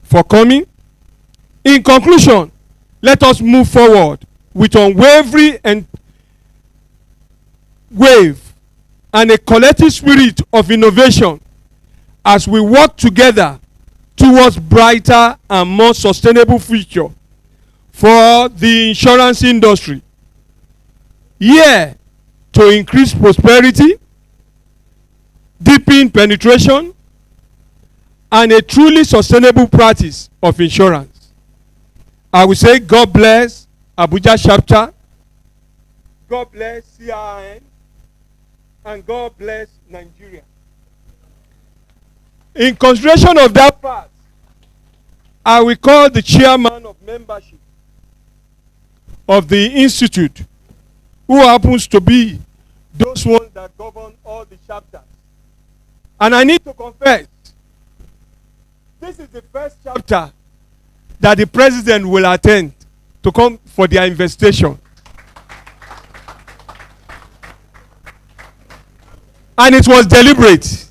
for coming. In conclusion, let us move forward with unwavering and wave and a collective spirit of innovation as we work together towards brighter and more sustainable future for the insurance industry. Here to increase prosperity, deepen penetration, and a truly sustainable practice of insurance. I will say God bless Abuja chapter, God bless CIIN, and God bless Nigeria. In consideration of that part, I will call the chairman of membership of the institute, who happens to be those ones that govern all the chapters. And I need to confess, this is the first chapter that the president will attend to come for their investigation. And it was deliberate,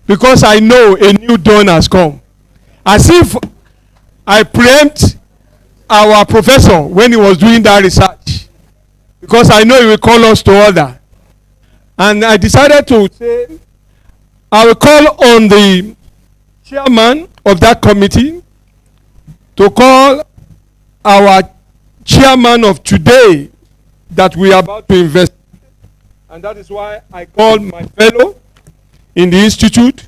because I know a new dawn has come. As if I preempt our professor when he was doing that research, because I know he will call us to order. And I decided to say, I will call on the chairman of that committee to call our chairman of today that we are about to invest. And that is why I called my fellow in the institute.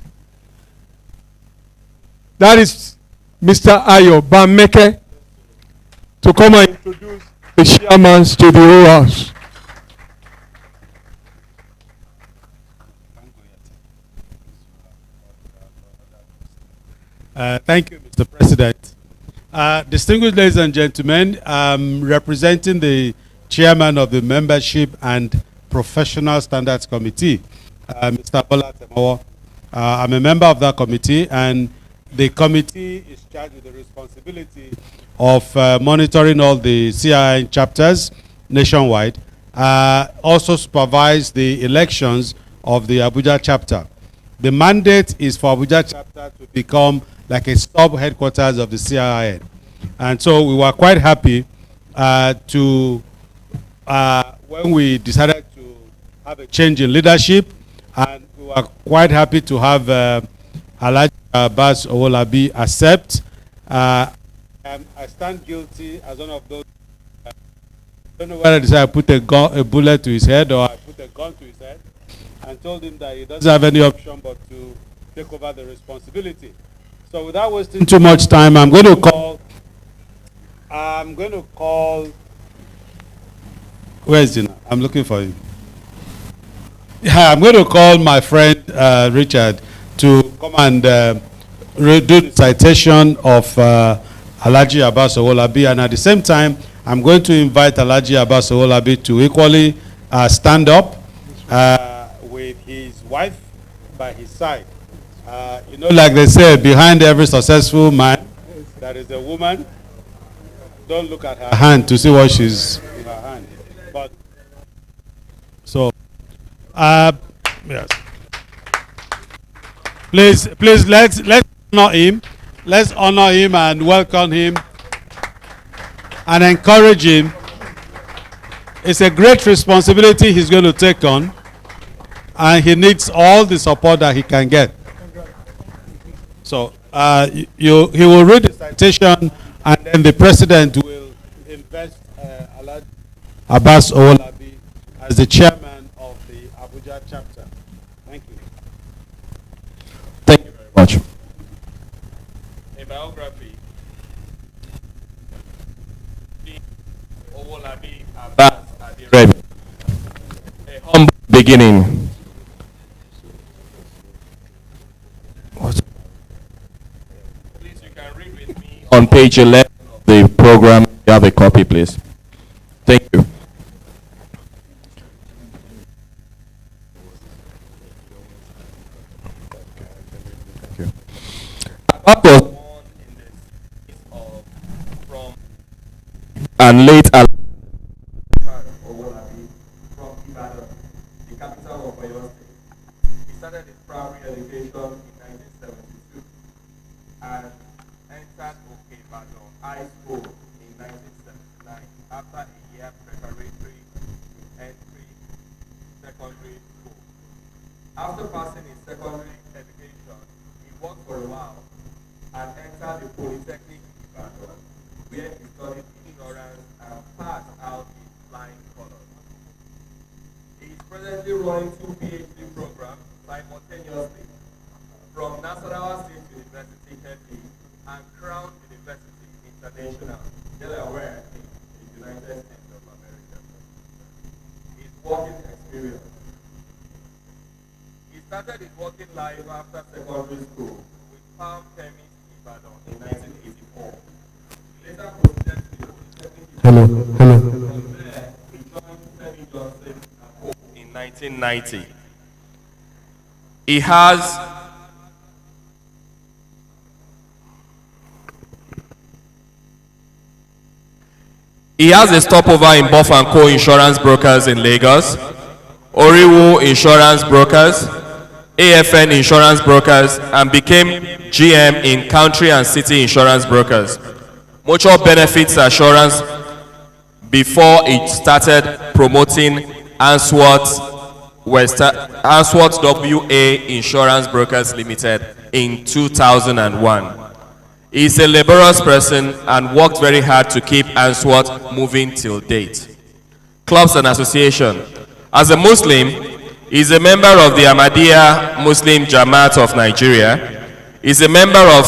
That is Mr. Ayo Bameke, to come and introduce the chairman to the whole house. Thank you, Mr. President. Distinguished ladies and gentlemen, representing the chairman of the Membership and Professional Standards Committee, Mr. Bola Temowo. I'm a member of that committee, and the committee is charged with the responsibility of monitoring all the CIIN chapters nationwide, also supervise the elections of the Abuja chapter. The mandate is for Abuja chapter to become like a sub-headquarters of the CIIN. And so we were quite happy when we decided to have a change in leadership, and we were quite happy to have ABBAS OWOLABI accept. I stand guilty as one of those. I don't know whether I put a bullet to his head or I put a gun to his head, and told him that he doesn't have any option but to take over the responsibility. So without wasting too much time, I'm going to call, where is he now? I'm looking for him. Yeah, I'm going to call my friend Richard to come and do the citation of Alhaji Abbas OWOLABI, and at the same time, I'm going to invite Alhaji Abbas OWOLABI to equally stand up with his wife by his side. You know, like they say, behind every successful man, there is a woman. Don't look at her hand to see what she's in her hand. But so, yes. Please, let's honor him. Let's honor him and welcome him and encourage him. It's a great responsibility he's going to take on, and he needs all the support that he can get. So he will read the citation, and then the president will invest Alhaji Abbas OWOLABI as the chairman of the Abuja chapter. Thank you. Thank you very much. A biography. OWOLABI Abbas Adiremi. A humble beginning. Please, you can read with me on page 11 of the program. You have a copy, please. Thank you. Abbas was born in the cities of from and late OWOLABI from Ibadan, the capital of Oyo State. He started his primary education in 1972 and entered Ibadan High School in 1979 after a year preparatory entry secondary school. After passing his secondary education, he worked for a while and entered the Polytechnic Ibadan, where he studied ignorance and passed out in flying colors. He is presently running 2 PhD programs simultaneously from Nasarawa State University, FE, and Crown University International, Delaware, in the United States of America. His working experience. He started his working life after secondary school with Palm Chemist Ibadan in 1984. He later proceeded to the Polytechnic Hello. From there, he joined Femi Johnson and Co. in 1990. He has a stopover in Buff & Co. Insurance Brokers in Lagos, Oriwu Insurance Brokers, AFN Insurance Brokers, and became GM in Country and City Insurance Brokers, Mutual Benefits Assurance, before it started promoting Answorth WA Insurance Brokers Limited in 2001. He is a laborious person and worked very hard to keep Answorth moving till date. Clubs and association. As a Muslim, he is a member of the Ahmadiyya Muslim Jamaat of Nigeria. He is a member of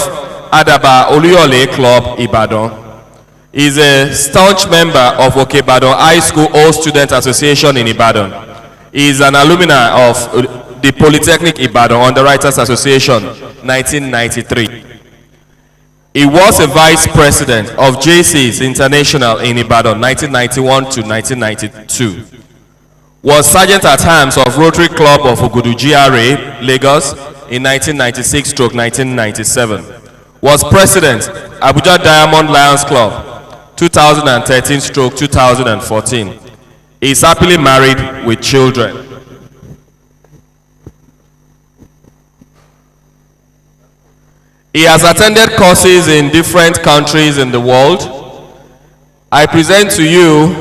Adaba Oluyole Club, Ibadan. He is a staunch member of Ibadan High School All Student Association in Ibadan. He is an alumni of the Polytechnic Ibadan Underwriters Association, 1993. He was a vice president of JC's International in Ibadan, 1991 to 1992. Was sergeant at arms of Rotary Club of Ogudu GRA, Lagos, in 1996-1997. Was president, Abuja Diamond Lions Club, 2013-2014. He is happily married with children. He has attended courses in different countries in the world. I present to you,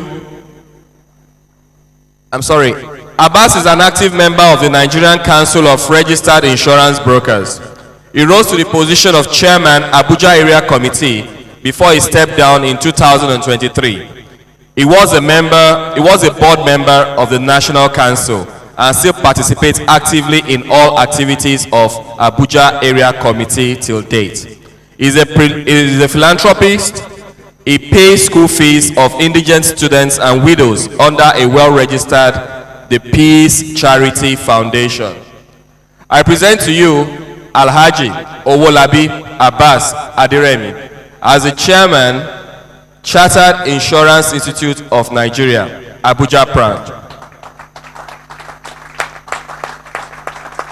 Abbas is an active member of the Nigerian Council of Registered Insurance Brokers. He rose to the position of chairman, Abuja Area Committee, before he stepped down in 2023. He was a board member of the National Council and still participates actively in all activities of Abuja Area Committee till date. He is a philanthropist. He pays school fees of indigent students and widows under a well-registered the Peace Charity Foundation. I present to you Alhaji OWOLABI ABBAS Adiremi as the chairman, Chartered Insurance Institute of Nigeria, Abuja branch.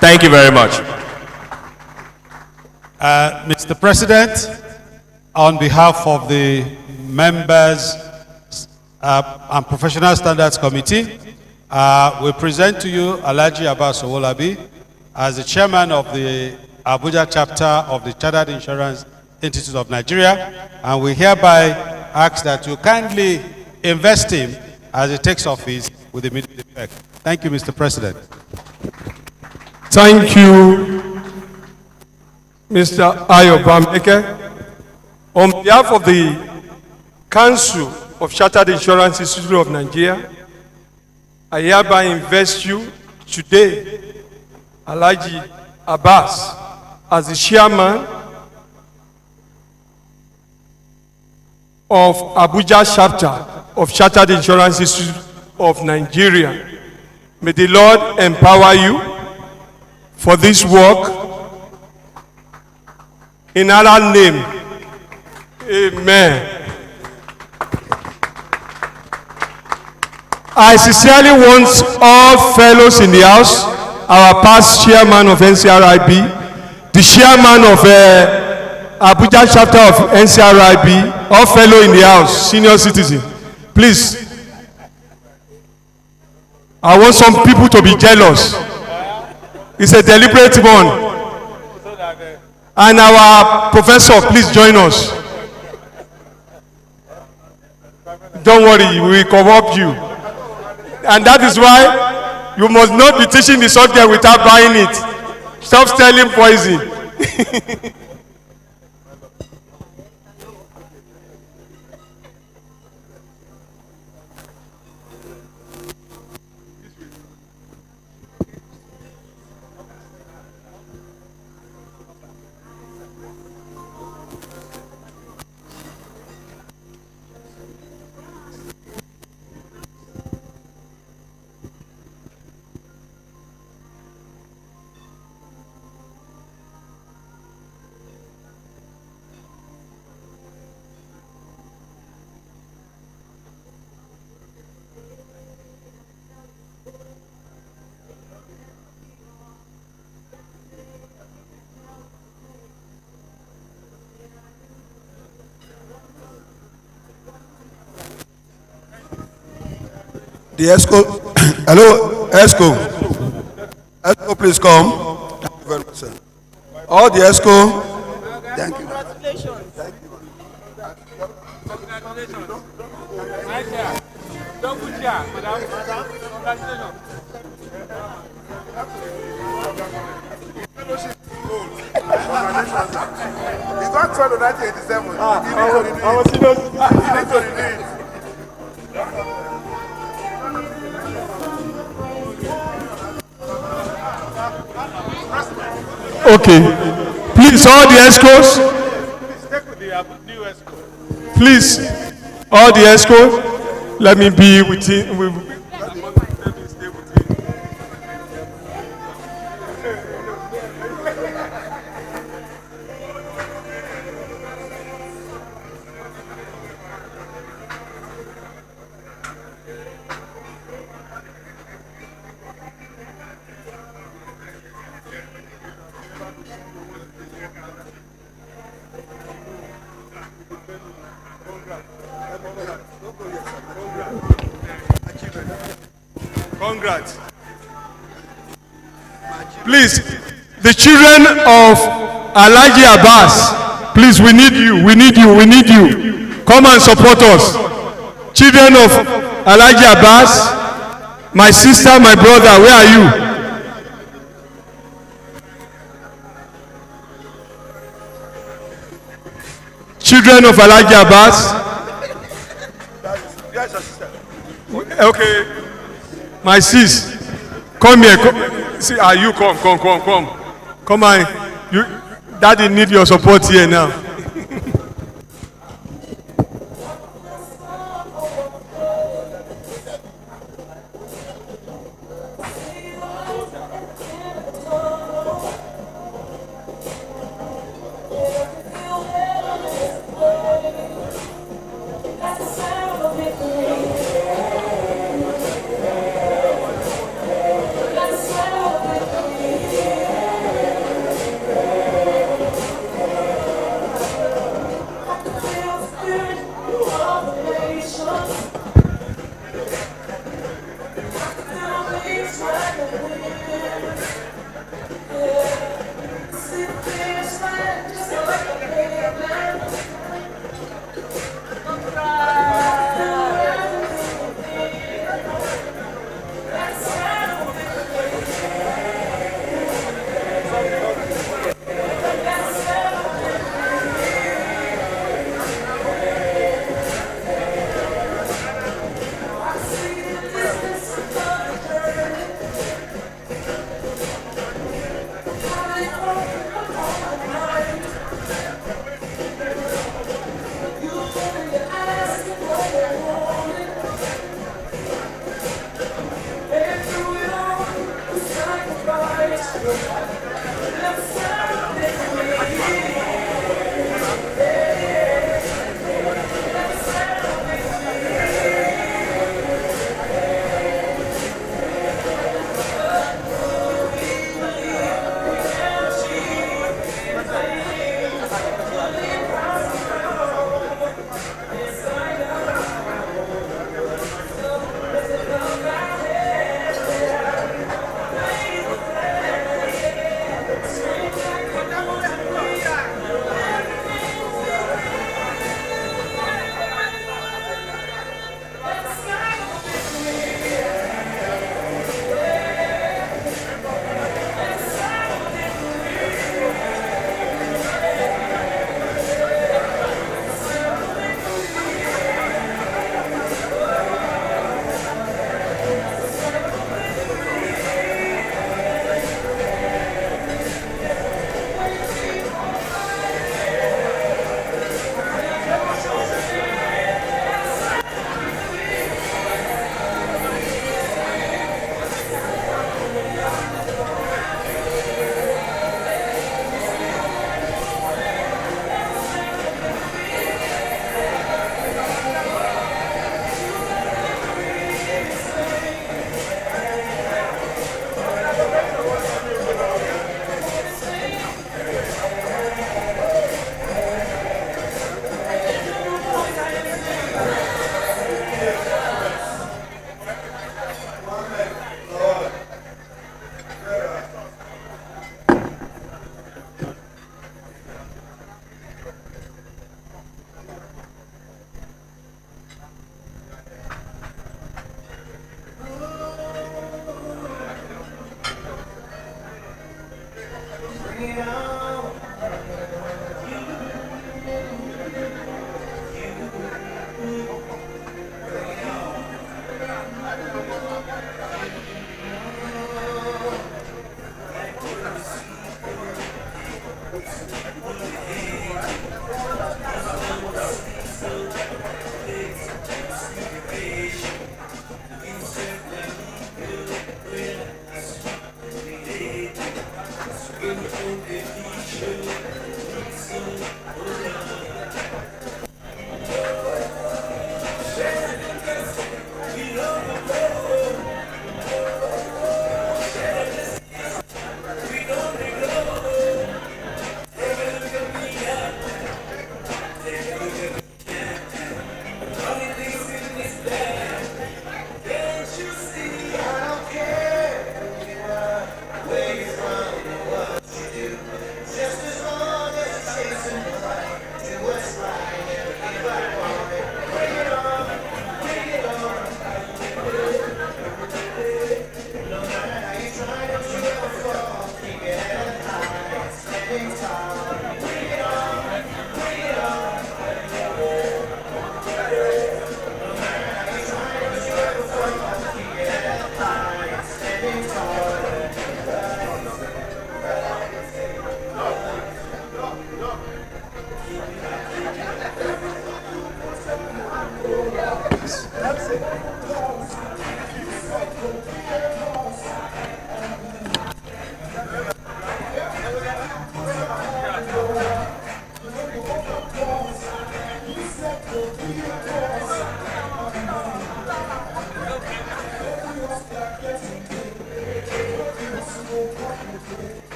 Thank you very much. Mr. President, on behalf of the members and Professional Standards Committee, we present to you Alhaji Abbas OWOLABI as the chairman of the Abuja chapter of the Chartered Insurance Institute of Nigeria, and we hereby ask that you kindly invest him as he takes office with immediate effect. Thank you, Mr. President. Thank you, Mr. Ayo Bameke. On behalf of the Council of Chartered Insurance Institute of Nigeria, I hereby invest you today, Alhaji Abbas, as the chairman of Abuja chapter of Chartered Insurance Institute of Nigeria. May the Lord empower you for this work. In Allah's name, amen. I sincerely want all fellows in the house, our past chairman of NCRIB, the chairman of Abuja chapter of NCRIB, all fellow in the house, senior citizen, please, I want some people to be jealous. It's a deliberate one. And our professor, please join us. Don't worry, we will co-op you. And that is why you must not be teaching the subject without buying it. Stop selling poison. The ESCO, hello, ESCO. ESCO, please come. Thank you very much, sir. All the ESCO, thank you. Congratulations. Thank you. Congratulations. My chair. Double chair, madam. Congratulations. It's not 12 to 1987. I was in those. Okay. Please, all the escorts. Please, all the escorts, let me be within. Congrats. Please, the children of Alhaji Abbas, please, we need you, we need you, we need you. Come and support us. Children of Alhaji Abbas, my sister, my brother, where are you? Children of Alhaji Abbas. Okay. My sis, come here. Come. See, you come. Come on. You, daddy need your support here now.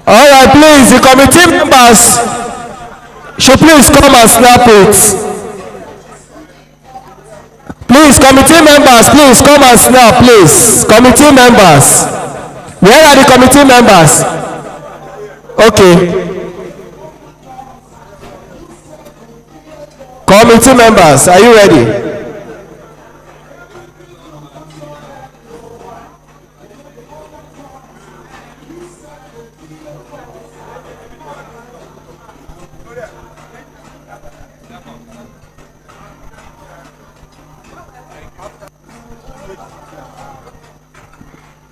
All right, please, the committee members should please come and snap it. Please, committee members, please come and snap, please. Committee members. Where are the committee members? Okay. Committee members, are you ready?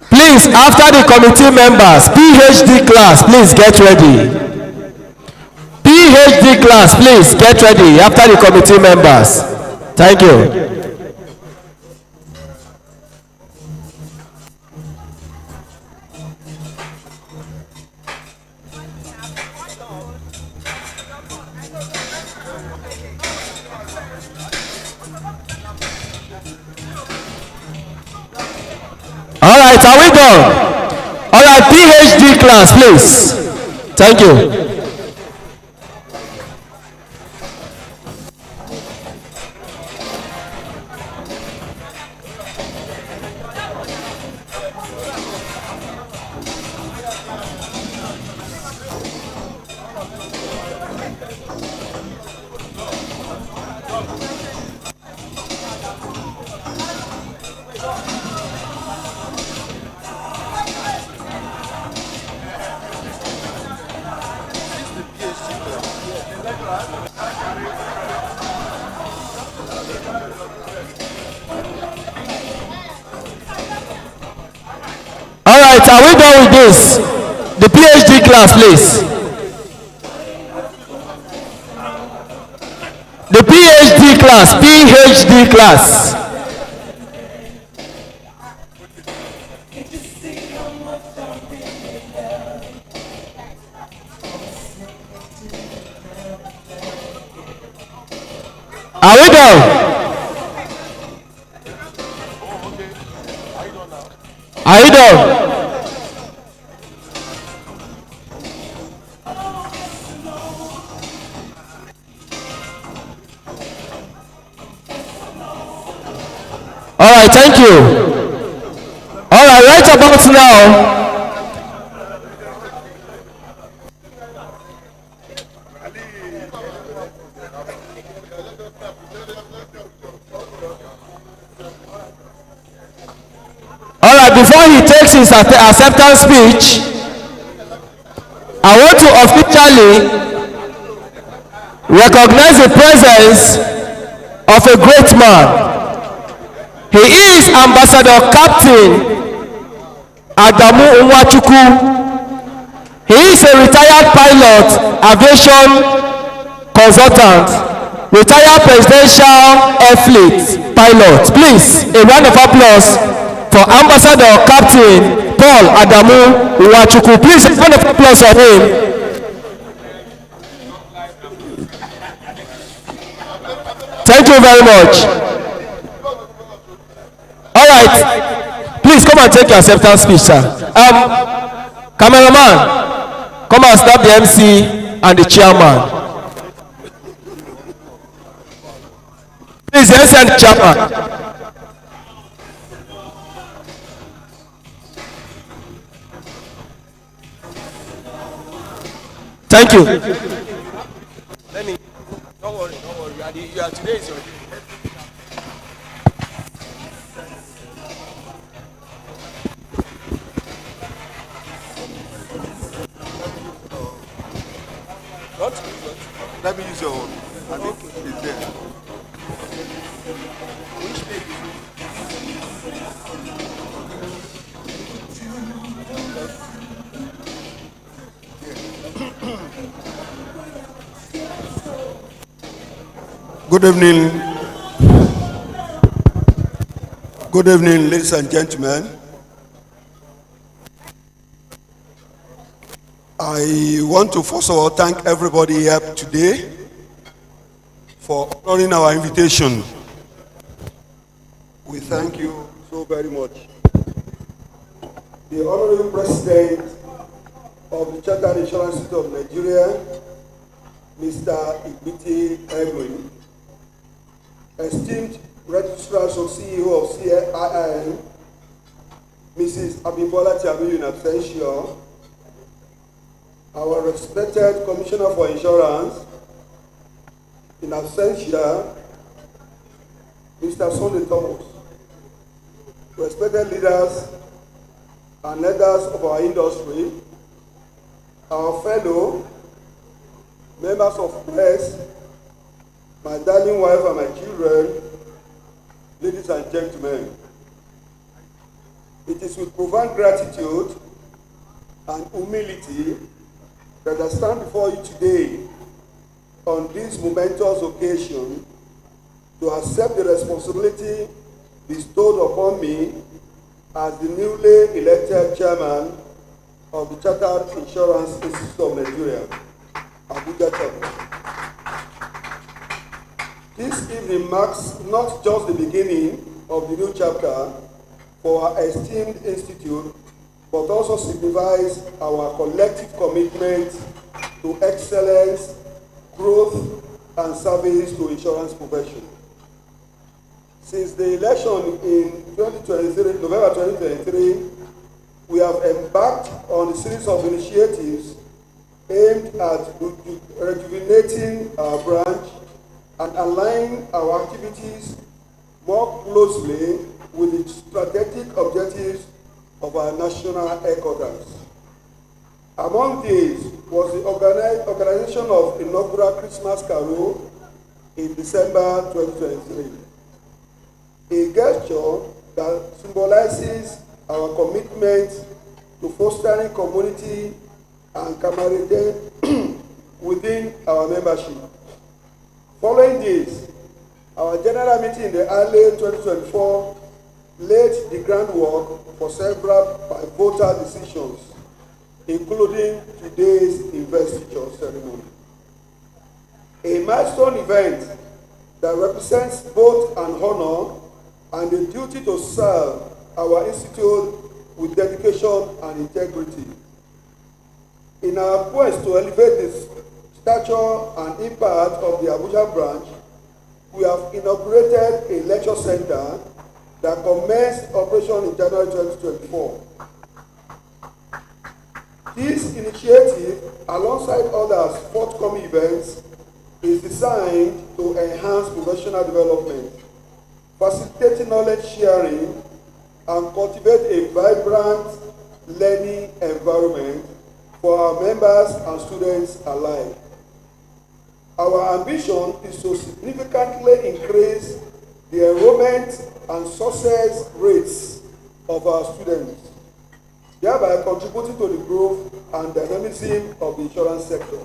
Please, after the committee members, PhD class, please get ready. PhD class, please get ready after the committee members. Thank you. All right, are we done? All right, PhD class, please. Thank you. All right, are we done with this? The PhD class, please. The PhD class, PhD class. Are we done? Are you done? All right, thank you. All right, right about now. All right, before he takes his acceptance speech, I want to officially recognize the presence of a great man. He is Ambassador Captain Adamu Nwachukwu. He is a retired pilot, aviation consultant, retired presidential air fleet pilot. Please, a round of applause for Ambassador Captain Paul Adamu Nwachukwu. Please, a round of applause for him. Thank you very much. All right. Please come and take your acceptance speech, sir. Cameraman, come and snap the MC and the chairman. Please, the MC and the chairman. Thank you. Let me. Don't worry. You are today is your day. Let me use your own. I think it's there. Which page is it? Good evening. Good evening, ladies and gentlemen. I want to first of all thank everybody here today for honoring our invitation. We thank you so very much. The Honorable President of the Chartered Insurance Institute of Nigeria, Mr. Investiture, esteemed Registrar of CEO of CIIN, Mrs. Abimbola in absentia, our respected Commissioner for Insurance, in absentia, Mr. Sunday Thomas, respected leaders and leaders of our industry, our fellow members of press, my darling wife and my children, ladies and gentlemen. It is with profound gratitude and humility that I stand before you today on this momentous occasion to accept the responsibility bestowed upon me as the newly elected chairman of the Chartered Insurance Institute of Nigeria, Abuja chapter. This evening marks not just the beginning of the new chapter for our esteemed institute, but also signifies our collective commitment to excellence, growth, and service to insurance profession. Since the election in November 2023, we have embarked on a series of initiatives aimed at rejuvenating our branch and aligning our activities more closely with the strategic objectives of our national headquarters. Among these was the organization of inaugural Christmas Carol in December 2023, a gesture that symbolizes our commitment to fostering community and camaraderie within our membership. Following this, our general meeting in the early 2024 laid the groundwork for several pivotal decisions, including today's investiture ceremony. A milestone event that represents both an honor and the duty to serve our institute with dedication and integrity. In our quest to elevate the stature and impact of the Abuja branch, we have inaugurated a lecture center that commenced operation in January 2024. This initiative, alongside others forthcoming events, is designed to enhance professional development, facilitate knowledge sharing, and cultivate a vibrant learning environment for our members and students alike. Our ambition is to significantly increase the enrollment and success rates of our students, thereby contributing to the growth and dynamism of the insurance sector.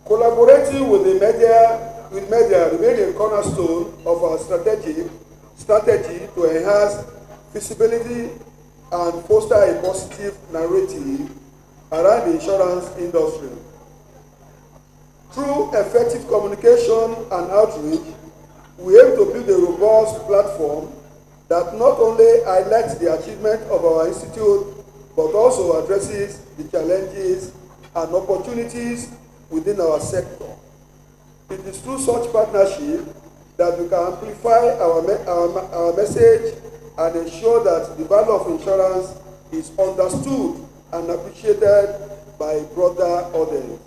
Collaborating with the media remains a cornerstone of our strategy to enhance visibility and foster a positive narrative around the insurance industry. Through effective communication and outreach, we aim to build a robust platform that not only highlights the achievement of our institute, but also addresses the challenges and opportunities within our sector. It is through such partnership that we can amplify our message and ensure that the value of insurance is understood and appreciated by a broader audience.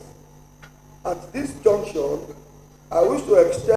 At this junction, I wish to extend